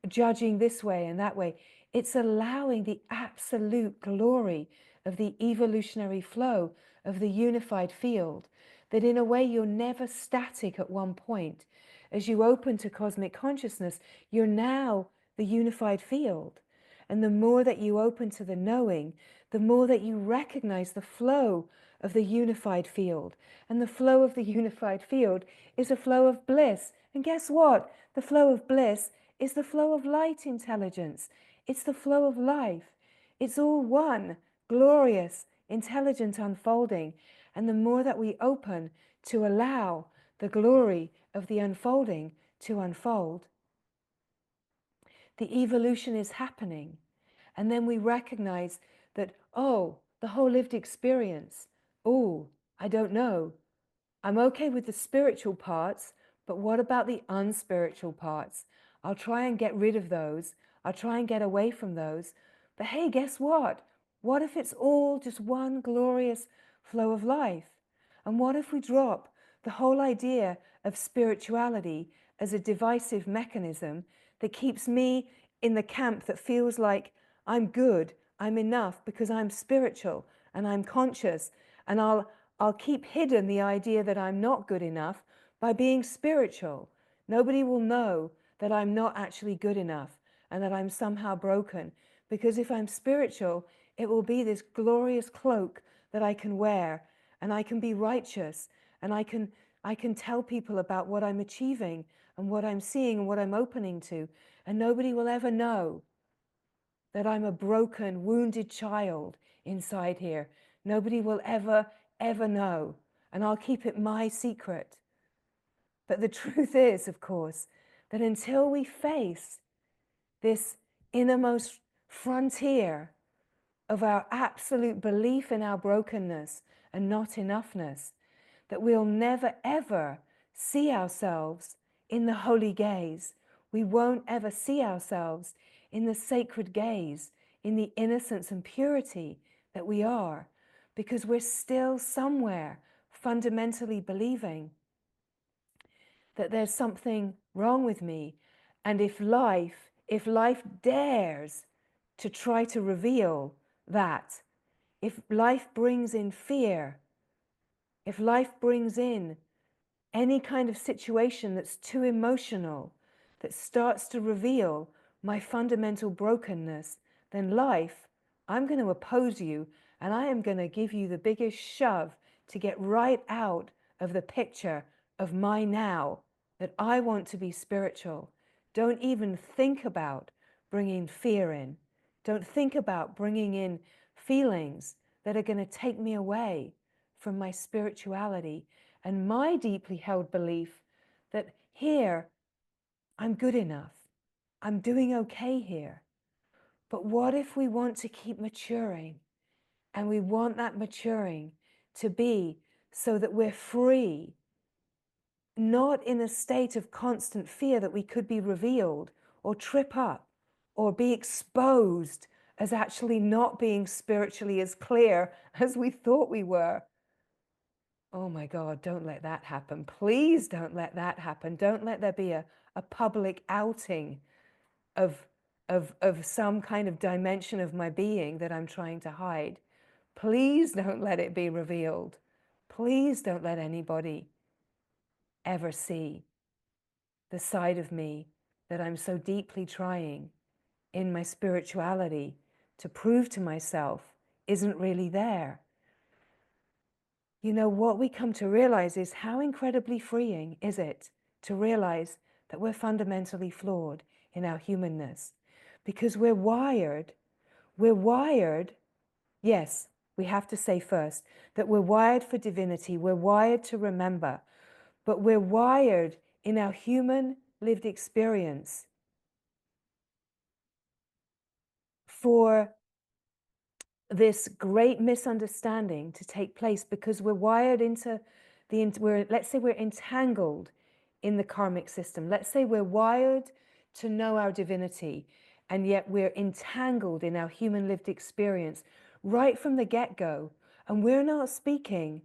judging this way and that way. It's allowing the absolute glory of the evolutionary flow of the unified field, that in a way you're never static at one point. As you open to cosmic consciousness, you're now the unified field. And the more that you open to the knowing, the more that you recognize the flow of the unified field. And the flow of the unified field is a flow of bliss. And guess what? The flow of bliss is the flow of light intelligence. It's the flow of life. It's all one glorious, intelligent unfolding. And the more that we open to allow the glory of the unfolding to unfold, the evolution is happening. And then we recognize that, oh, the whole lived experience, oh, I don't know. I'm okay with the spiritual parts, but what about the unspiritual parts? I'll try and get rid of those. I'll try and get away from those. But hey, guess what? What if it's all just one glorious flow of life? And what if we drop the whole idea of spirituality as a divisive mechanism that keeps me in the camp that feels like I'm good, I'm enough because I'm spiritual and I'm conscious, and I'll keep hidden the idea that I'm not good enough by being spiritual. Nobody will know that I'm not actually good enough and that I'm somehow broken, because if I'm spiritual, it will be this glorious cloak that I can wear, and I can be righteous, and I can tell people about what I'm achieving and what I'm seeing and what I'm opening to, and nobody will ever know that I'm a broken, wounded child inside here. Nobody will ever know, and I'll keep it my secret. But the truth is, of course, that until we face this innermost frontier of our absolute belief in our brokenness and not enoughness, that we'll never ever see ourselves in the holy gaze. We won't ever see ourselves in the sacred gaze, in the innocence and purity that we are, because we're still somewhere fundamentally believing that there's something wrong with me. And if life dares to try to reveal that, if life brings in fear, if life brings in any kind of situation that's too emotional, that starts to reveal my fundamental brokenness, then life, I'm going to oppose you, and I am going to give you the biggest shove to get right out of the picture of my now, that I want to be spiritual. Don't even think about bringing fear in. Don't think about bringing in feelings that are going to take me away from my spirituality and my deeply held belief that here I'm good enough. I'm doing okay here. But what if we want to keep maturing, and we want that maturing to be so that we're free, not in a state of constant fear that we could be revealed or trip up or be exposed as actually not being spiritually as clear as we thought we were. Oh my God, don't let that happen. Please don't let that happen. Don't let there be a public outing of, of some kind of dimension of my being that I'm trying to hide. Please don't let it be revealed. Please don't let anybody ever see the side of me that I'm so deeply trying in my spirituality to prove to myself isn't really there. You know, what we come to realize is how incredibly freeing is it to realize that we're fundamentally flawed in our humanness, because we're wired, yes, we have to say first that we're wired for divinity, we're wired to remember, but we're wired in our human lived experience for this great misunderstanding to take place because we're wired into let's say we're entangled in the karmic system. Let's say we're wired to know our divinity, and yet we're entangled in our human lived experience right from the get-go. And we're not speaking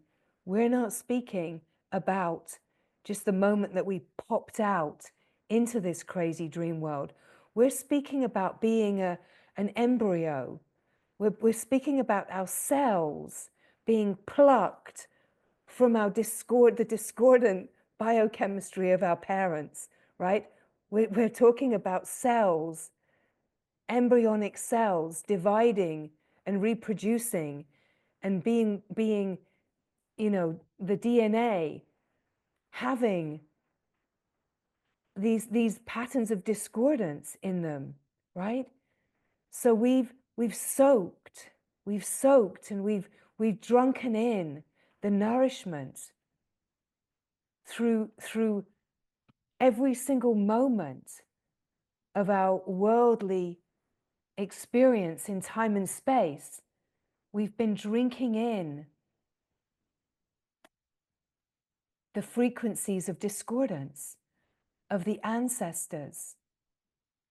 about just the moment that we popped out into this crazy dream world. We're speaking about being an embryo. We're speaking about our cells being plucked from the discordant biochemistry of our parents, right? We're talking about cells, embryonic cells dividing and reproducing and being, the DNA having these patterns of discordance in them, right? So we've soaked and we've drunken in the nourishment through every single moment of our worldly experience in time and space. We've been drinking in the frequencies of discordance of the ancestors,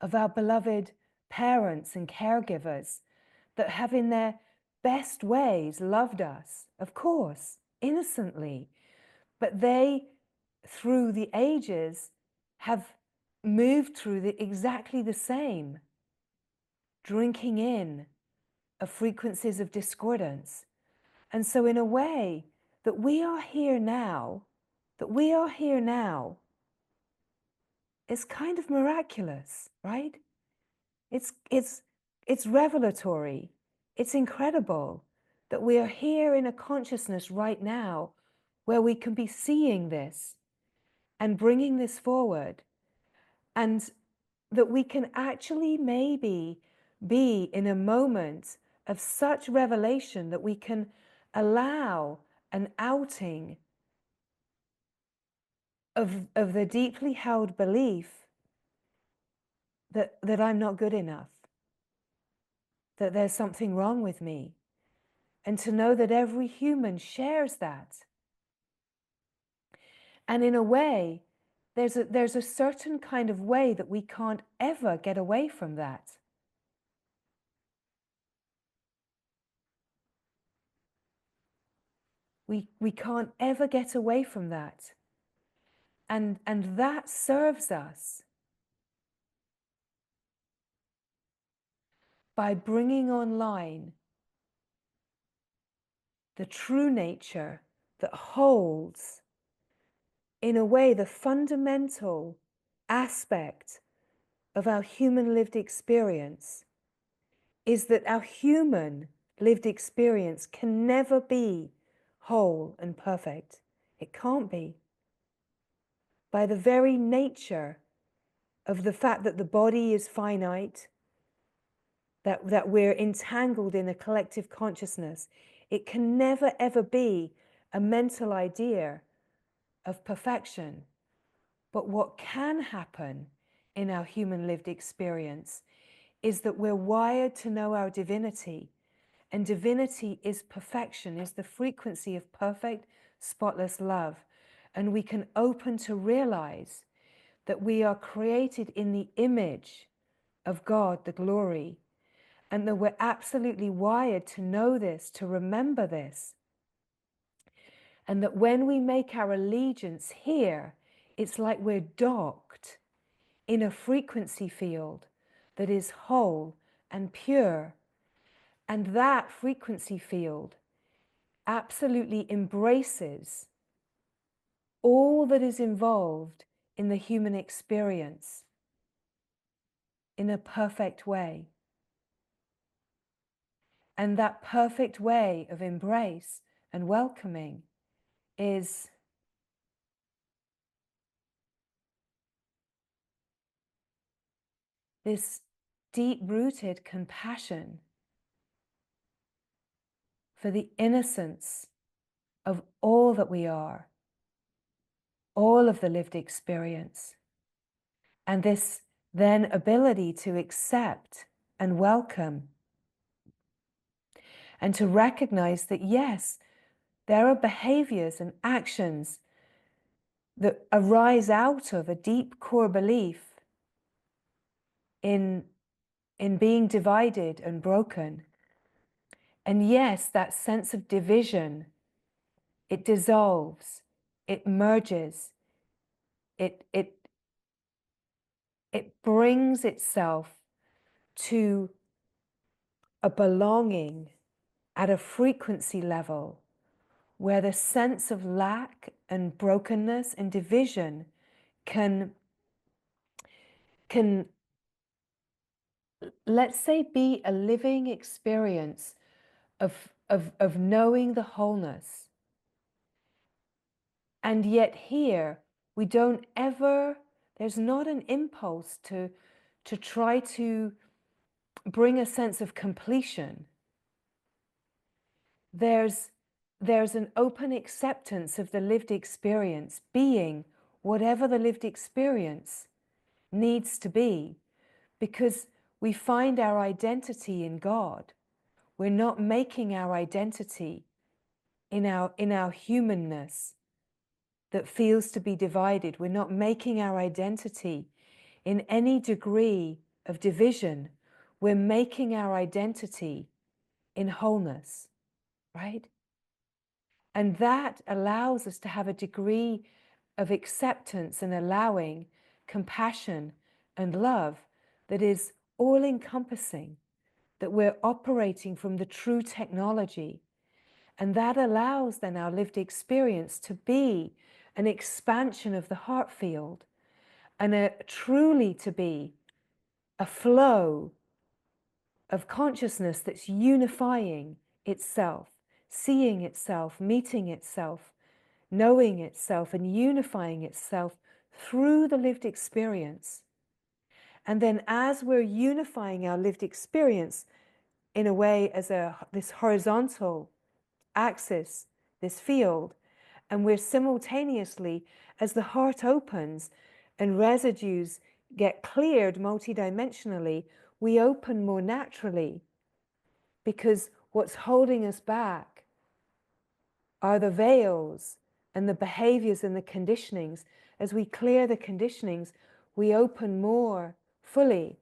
of our beloved parents and caregivers that have in their best ways loved us, of course, innocently, but they, through the ages, have moved through exactly the same, drinking in of frequencies of discordance. And so in a way, that we are here now, is kind of miraculous, right? It's revelatory. It's incredible that we are here in a consciousness right now where we can be seeing this and bringing this forward, and that we can actually maybe be in a moment of such revelation that we can allow an outing of the deeply held belief that I'm not good enough, that there's something wrong with me, and to know that every human shares that. And in a way, there's a certain kind of way that we can't ever get away from that. We can't ever get away from that. And that serves us by bringing online the true nature that holds, in a way, the fundamental aspect of our human lived experience is that our human lived experience can never be whole and perfect. It can't be. By the very nature of the fact that the body is finite, that we're entangled in a collective consciousness, it can never ever be a mental idea of perfection. But what can happen in our human lived experience is that we're wired to know our divinity. And divinity is perfection, is the frequency of perfect, spotless love. And we can open to realize that we are created in the image of God, the glory, and that we're absolutely wired to know this, to remember this. And that when we make our allegiance here, it's like we're docked in a frequency field that is whole and pure. And that frequency field absolutely embraces all that is involved in the human experience in a perfect way. And that perfect way of embrace and welcoming is this deep-rooted compassion for the innocence of all that we are, all of the lived experience, and this then ability to accept and welcome and to recognize that, yes, there are behaviors and actions that arise out of a deep core belief in being divided and broken. And yes, that sense of division, it dissolves, it merges, it brings itself to a belonging at a frequency level where the sense of lack and brokenness and division can let's say be a living experience of knowing the wholeness. And yet here we don't ever, there's not an impulse to try to bring a sense of completion. There's an open acceptance of the lived experience being whatever the lived experience needs to be, because we find our identity in God. We're not making our identity in our humanness that feels to be divided. We're not making our identity in any degree of division. We're making our identity in wholeness, right? And that allows us to have a degree of acceptance and allowing, compassion and love that is all-encompassing, that we're operating from the true technology. And that allows then our lived experience to be an expansion of the heart field and truly to be a flow of consciousness that's unifying itself, seeing itself, meeting itself, knowing itself, and unifying itself through the lived experience. And then as we're unifying our lived experience in a way as this horizontal axis, this field, and we're simultaneously, as the heart opens and residues get cleared multidimensionally, we open more naturally, because what's holding us back are the veils and the behaviors and the conditionings. As we clear the conditionings, we open more fully.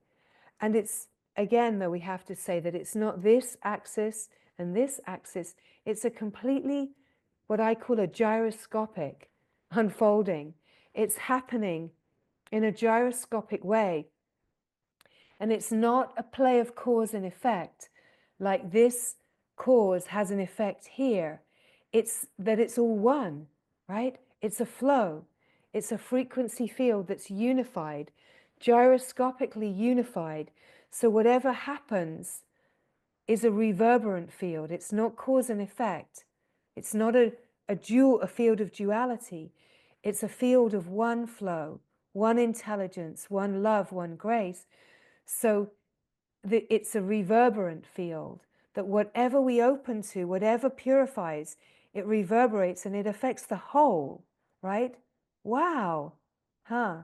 And it's, again, though, we have to say that it's not this axis and this axis. It's a completely, what I call a gyroscopic unfolding. It's happening in a gyroscopic way. And it's not a play of cause and effect, like this cause has an effect here. It's that it's all one, right? It's a flow. It's a frequency field that's unified, gyroscopically unified. So whatever happens is a reverberant field. It's not cause and effect. It's not a field of duality. It's a field of one flow, one intelligence, one love, one grace. So it's a reverberant field, that whatever we open to, whatever purifies, it reverberates and it affects the whole, right? Wow, huh?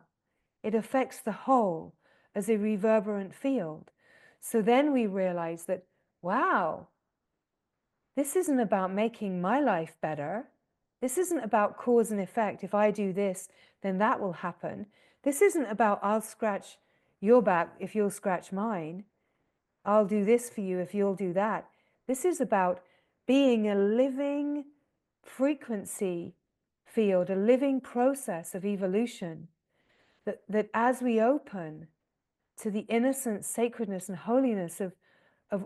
It affects the whole as a reverberant field. So then we realize that, wow, this isn't about making my life better. This isn't about cause and effect. If I do this, then that will happen. This isn't about I'll scratch your back if you'll scratch mine. I'll do this for you if you'll do that. This is about being a living frequency field, a living process of evolution, that as we open to the innocence, sacredness, and holiness of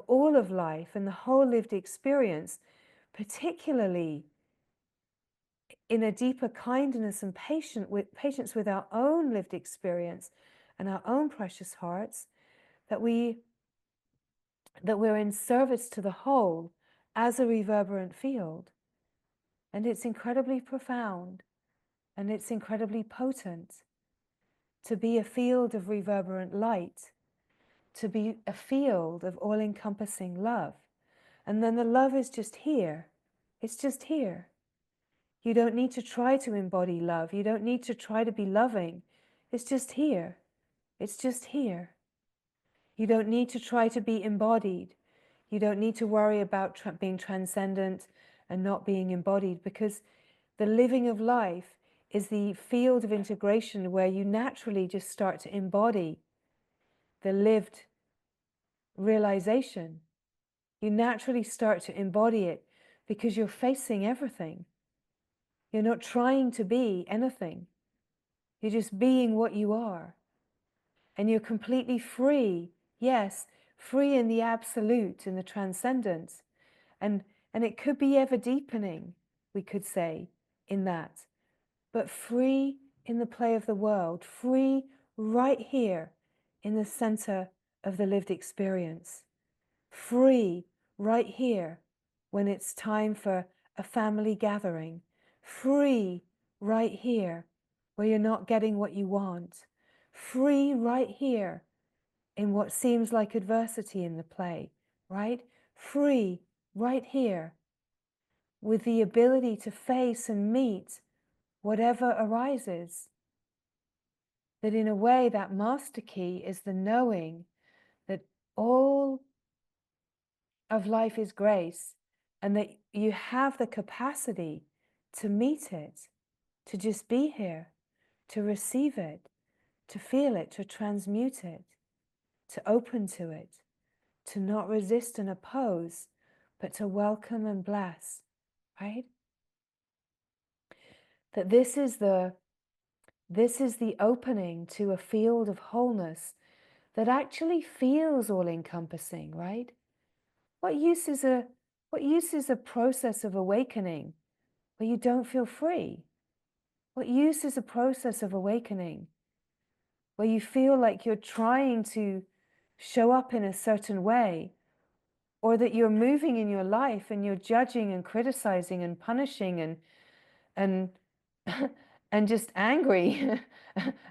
all of life and the whole lived experience, particularly in a deeper kindness and patience with our own lived experience and our own precious hearts, that we're in service to the whole as a reverberant field. And it's incredibly profound and it's incredibly potent to be a field of reverberant light, to be a field of all-encompassing love. And then the love is just here. It's just here. You don't need to try to embody love. You don't need to try to be loving. It's just here. It's just here. You don't need to try to be embodied. You don't need to worry about being transcendent and not being embodied, because the living of life is the field of integration where you naturally just start to embody the lived realization. You naturally start to embody it because you're facing everything. You're not trying to be anything. You're just being what you are. And you're completely free. Yes, free in the absolute, in the transcendence. And it could be ever deepening, we could say, in that. But free in the play of the world, free right here in the center of the lived experience. Free right here when it's time for a family gathering. Free right here where you're not getting what you want. Free right here in what seems like adversity in the play, right? Free right here with the ability to face and meet whatever arises. That in a way, that master key is the knowing that all of life is grace, and that you have the capacity to meet it, to just be here, to receive it, to feel it, to transmute it, to open to it, to not resist and oppose, but to welcome and bless, right? That this is the opening to a field of wholeness that actually feels all-encompassing, right? What use is a process of awakening where you don't feel free? What use is a process of awakening where you feel like you're trying to show up in a certain way, or that you're moving in your life and you're judging and criticizing and punishing and and just angry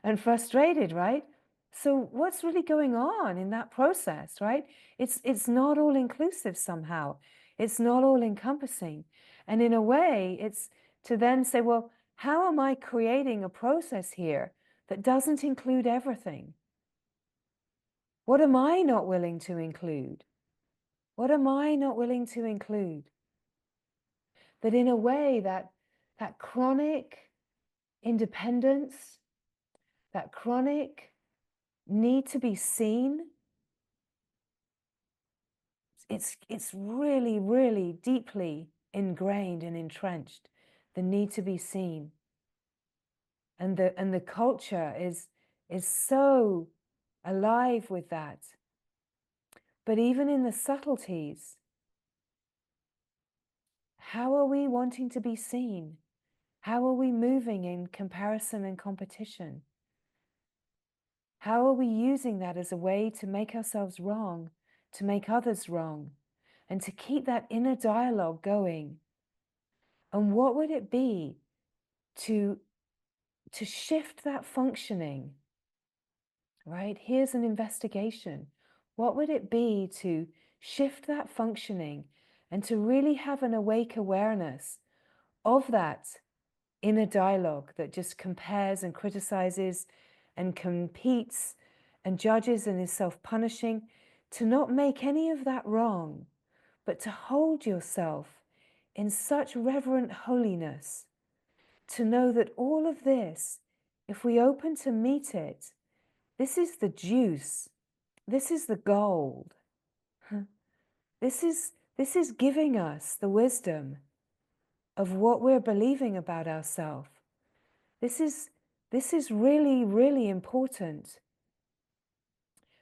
and frustrated, right? So what's really going on in that process, right? It's not all inclusive somehow. It's not all encompassing. And in a way, it's to then say, well, how am I creating a process here that doesn't include everything? What am I not willing to include? What am I not willing to include? That in a way, that chronic independence, that chronic need to be seen, it's really, really deeply ingrained and entrenched, the need to be seen. And the culture is so alive with that. But even in the subtleties, how are we wanting to be seen? How are we moving in comparison and competition? How are we using that as a way to make ourselves wrong, to make others wrong, and to keep that inner dialogue going? And what would it be to shift that functioning, right? Here's an investigation. What would it be to shift that functioning and to really have an awake awareness of that inner dialogue that just compares and criticizes and competes and judges and is self-punishing, to not make any of that wrong, but to hold yourself in such reverent holiness, to know that all of this, if we open to meet it, this is the juice, this is the gold. This is giving us the wisdom of what we're believing about ourselves. This is really, really important.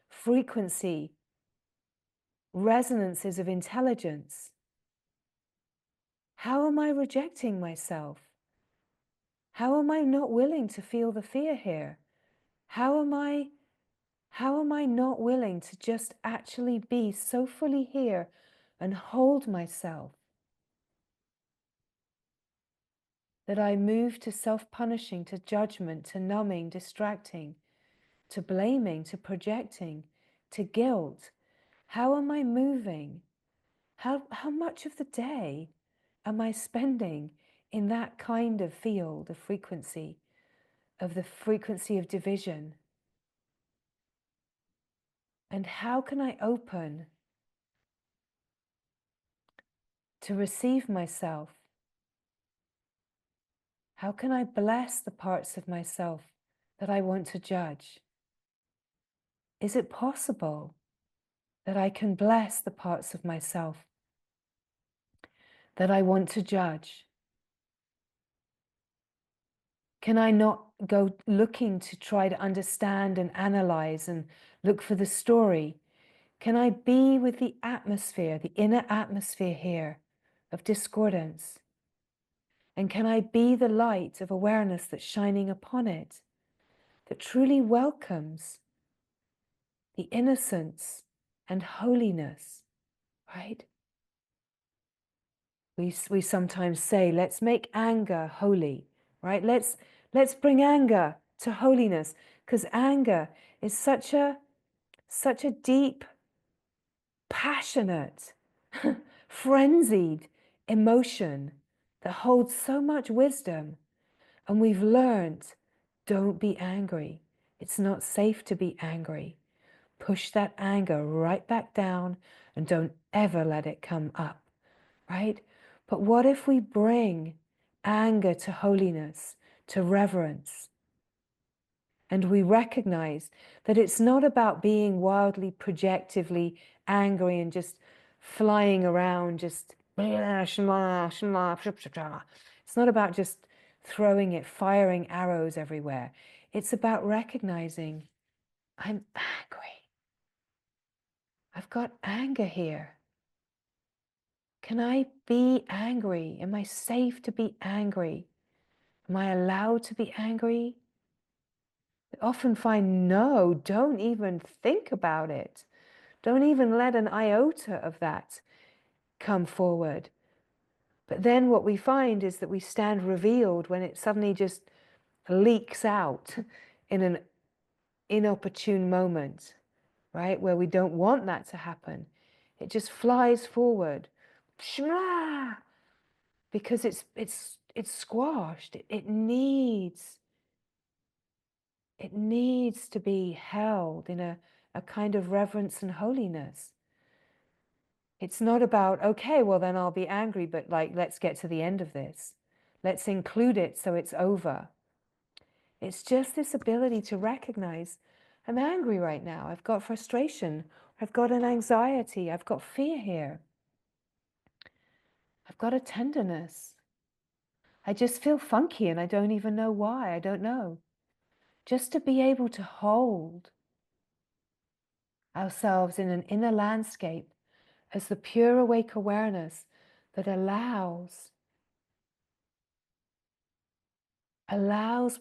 Frequency, resonances of intelligence. How am I rejecting myself? How am I not willing to feel the fear here? How am I not willing to just actually be so fully here and hold myself that I move to self-punishing, to judgment, to numbing, distracting, to blaming, to projecting, to guilt? How am I moving? How much of the day am I spending in that kind of field of frequency, of the frequency of division? And how can I open to receive myself? How can I bless the parts of myself that I want to judge? Is it possible that I can bless the parts of myself that I want to judge? Can I not go looking to try to understand and analyze and look for the story? Can I be with the atmosphere, the inner atmosphere here of discordance? And can I be the light of awareness that's shining upon it, that truly welcomes the innocence and holiness, right? We sometimes say, let's make anger holy, right? Let's bring anger to holiness, because anger is such a deep, passionate, frenzied emotion that holds so much wisdom. And we've learned, don't be angry. It's not safe to be angry. Push that anger right back down and don't ever let it come up, right? But what if we bring anger to holiness, to reverence, and we recognize that it's not about being wildly projectively angry and just flying around, just it's not about just throwing it, firing arrows everywhere. It's about recognizing, I'm angry. I've got anger here. Can I be angry? Am I safe to be angry? Am I allowed to be angry? I often find, no, don't even think about it. Don't even let an iota of that come forward. But then what we find is that we stand revealed when it suddenly just leaks out in an inopportune moment, right? Where we don't want that to happen. It just flies forward. Because it's squashed. It needs to be held in a kind of reverence and holiness. It's not about, okay, well then I'll be angry, but like, let's get to the end of this. Let's include it so it's over. It's just this ability to recognize, I'm angry right now. I've got frustration. I've got an anxiety. I've got fear here. I've got a tenderness. I just feel funky and I don't even know why. I don't know. Just to be able to hold ourselves in an inner landscape as the pure awake awareness that allows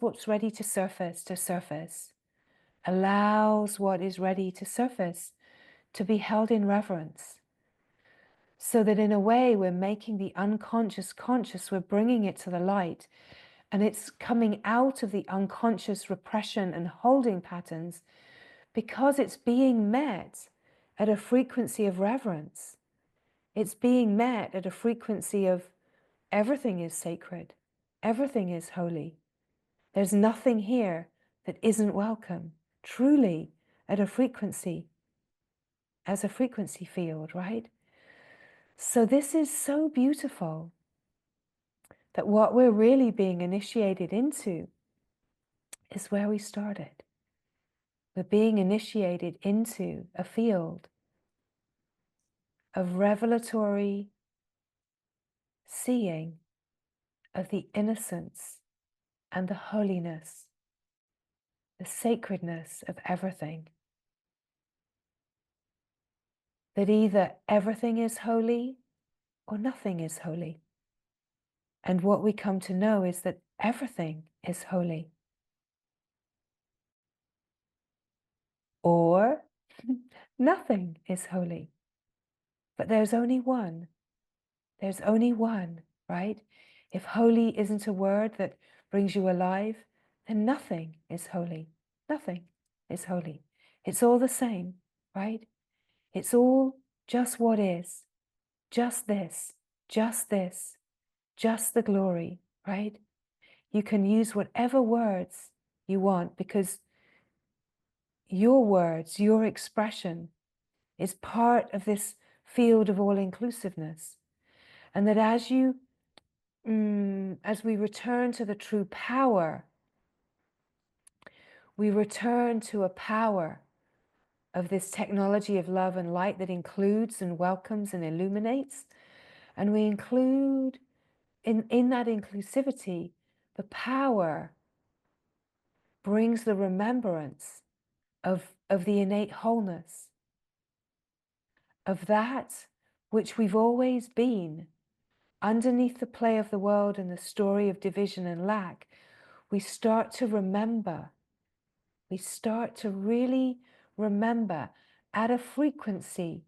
what's ready to surface, allows what is ready to surface to be held in reverence. So that in a way we're making the unconscious conscious, we're bringing it to the light, and it's coming out of the unconscious repression and holding patterns because it's being met at a frequency of reverence. It's being met at a frequency of everything is sacred, everything is holy. There's nothing here that isn't welcome, truly at a frequency, as a frequency field, right? So this is so beautiful that what we're really being initiated into is where we started. We're being initiated into a field of revelatory seeing of the innocence and the holiness, the sacredness of everything. That either everything is holy or nothing is holy. And what we come to know is that everything is holy. Or nothing is holy. But there's only one. There's only one, right? If holy isn't a word that brings you alive, then nothing is holy. Nothing is holy. It's all the same, right? It's all just what is. Just this, just this, just the glory, right? You can use whatever words you want because your words, your expression is part of this field of all-inclusiveness. And that as we return to the true power, we return to a power of this technology of love and light that includes and welcomes and illuminates. And we include, in that inclusivity, the power brings the remembrance of the innate wholeness, of that which we've always been. Underneath the play of the world and the story of division and lack, we start to remember. We start to really remember at a frequency,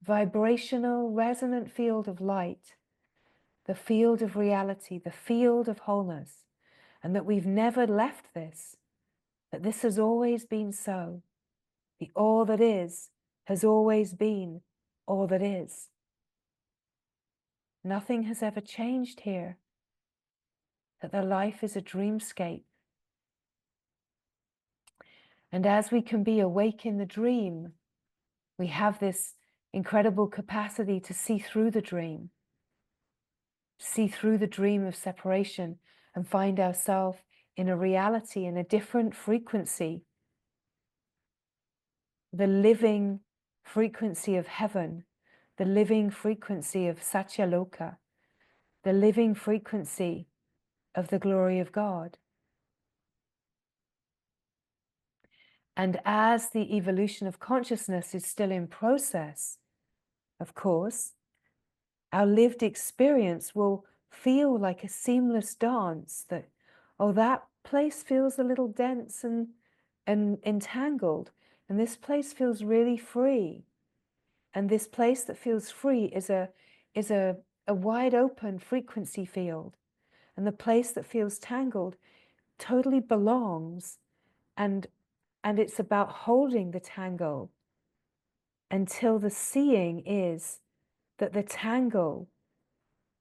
vibrational, resonant field of light, the field of reality, the field of wholeness, and that we've never left this, that this has always been so. The all that is has always been all that is. Nothing has ever changed here, that the life is a dreamscape. And as we can be awake in the dream, we have this incredible capacity to see through the dream, see through the dream of separation, and find ourselves in a reality, in a different frequency, the living frequency of heaven, the living frequency of Satyaloka, the living frequency of the glory of God. And as the evolution of consciousness is still in process, of course, our lived experience will feel like a seamless dance that, oh, that place feels a little dense and entangled, and this place feels really free. And this place that feels free is a wide open frequency field. And the place that feels tangled totally belongs, and it's about holding the tangle until the seeing is that the tangle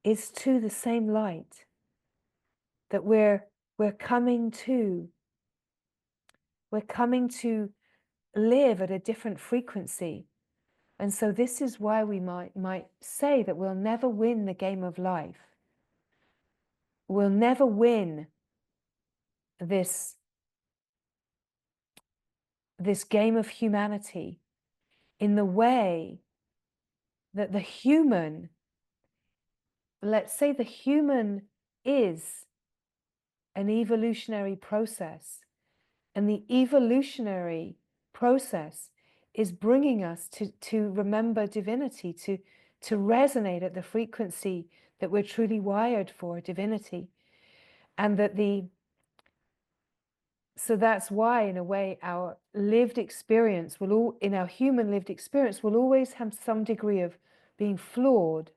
is to the same light, that we're coming to live at a different frequency. And so this is why we might say that we'll never win the game of life. We'll never win this game of humanity in the way that the human, let's say the human is an evolutionary process, and the evolutionary process is bringing us to remember divinity, to resonate at the frequency that we're truly wired for, divinity. And that so that's why, in a way, our lived experience in our human lived experience will always have some degree of being flawed,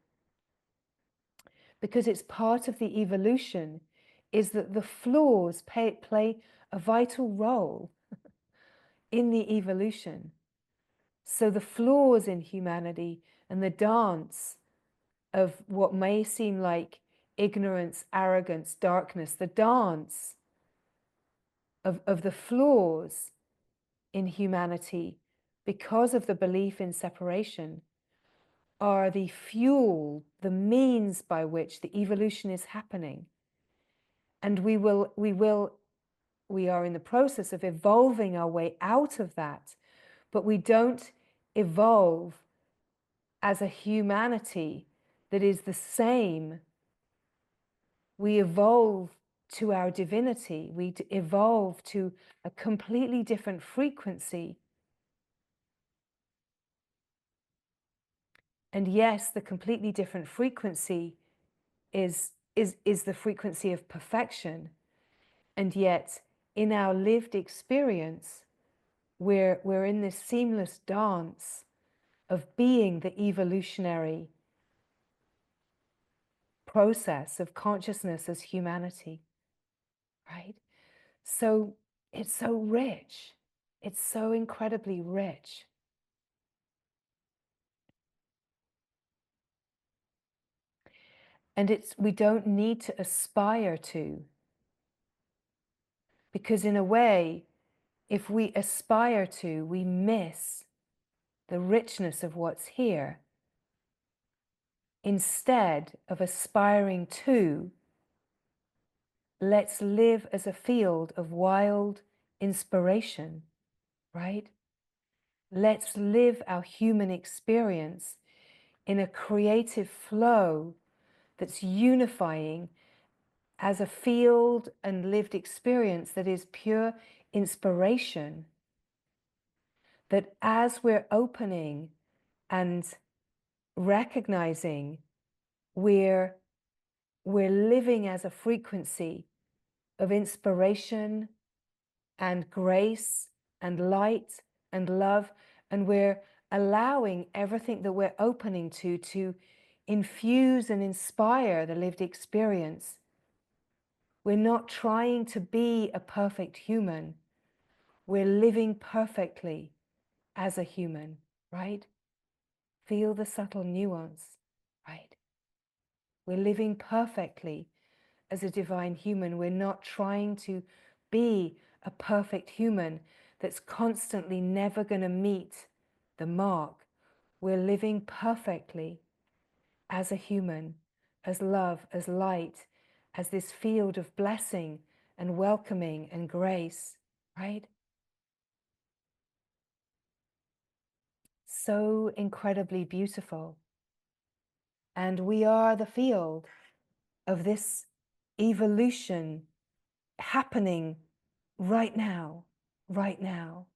because it's part of the evolution, is that the flaws play a vital role in the evolution. So the flaws in humanity and the dance of what may seem like ignorance, arrogance, darkness, the dance of the flaws in humanity because of the belief in separation are the fuel, the means by which the evolution is happening. And we are in the process of evolving our way out of that, but we don't evolve as a humanity that is the same. We evolve to our divinity. We evolve to a completely different frequency. And yes, the completely different frequency is the frequency of perfection. And yet, in our lived experience, we're in this seamless dance of being the evolutionary process of consciousness as humanity, right? So it's so rich. It's so incredibly rich. And we don't need to aspire to, because in a way, if we aspire to, we miss the richness of what's here. instead of aspiring to, let's live as a field of wild inspiration, right? Let's live our human experience in a creative flow that's unifying as a field and lived experience that is pure inspiration. That as we're opening and recognizing we're living as a frequency of inspiration and grace and light and love, and we're allowing everything that we're opening to infuse and inspire the lived experience. We're not trying to be a perfect human. We're living perfectly as a human, right? Feel the subtle nuance, right? We're living perfectly as a divine human. We're not trying to be a perfect human that's constantly never going to meet the mark. We're living perfectly as a human, as love, as light, as this field of blessing and welcoming and grace, right? So incredibly beautiful. And we are the field of this evolution happening right now, right now.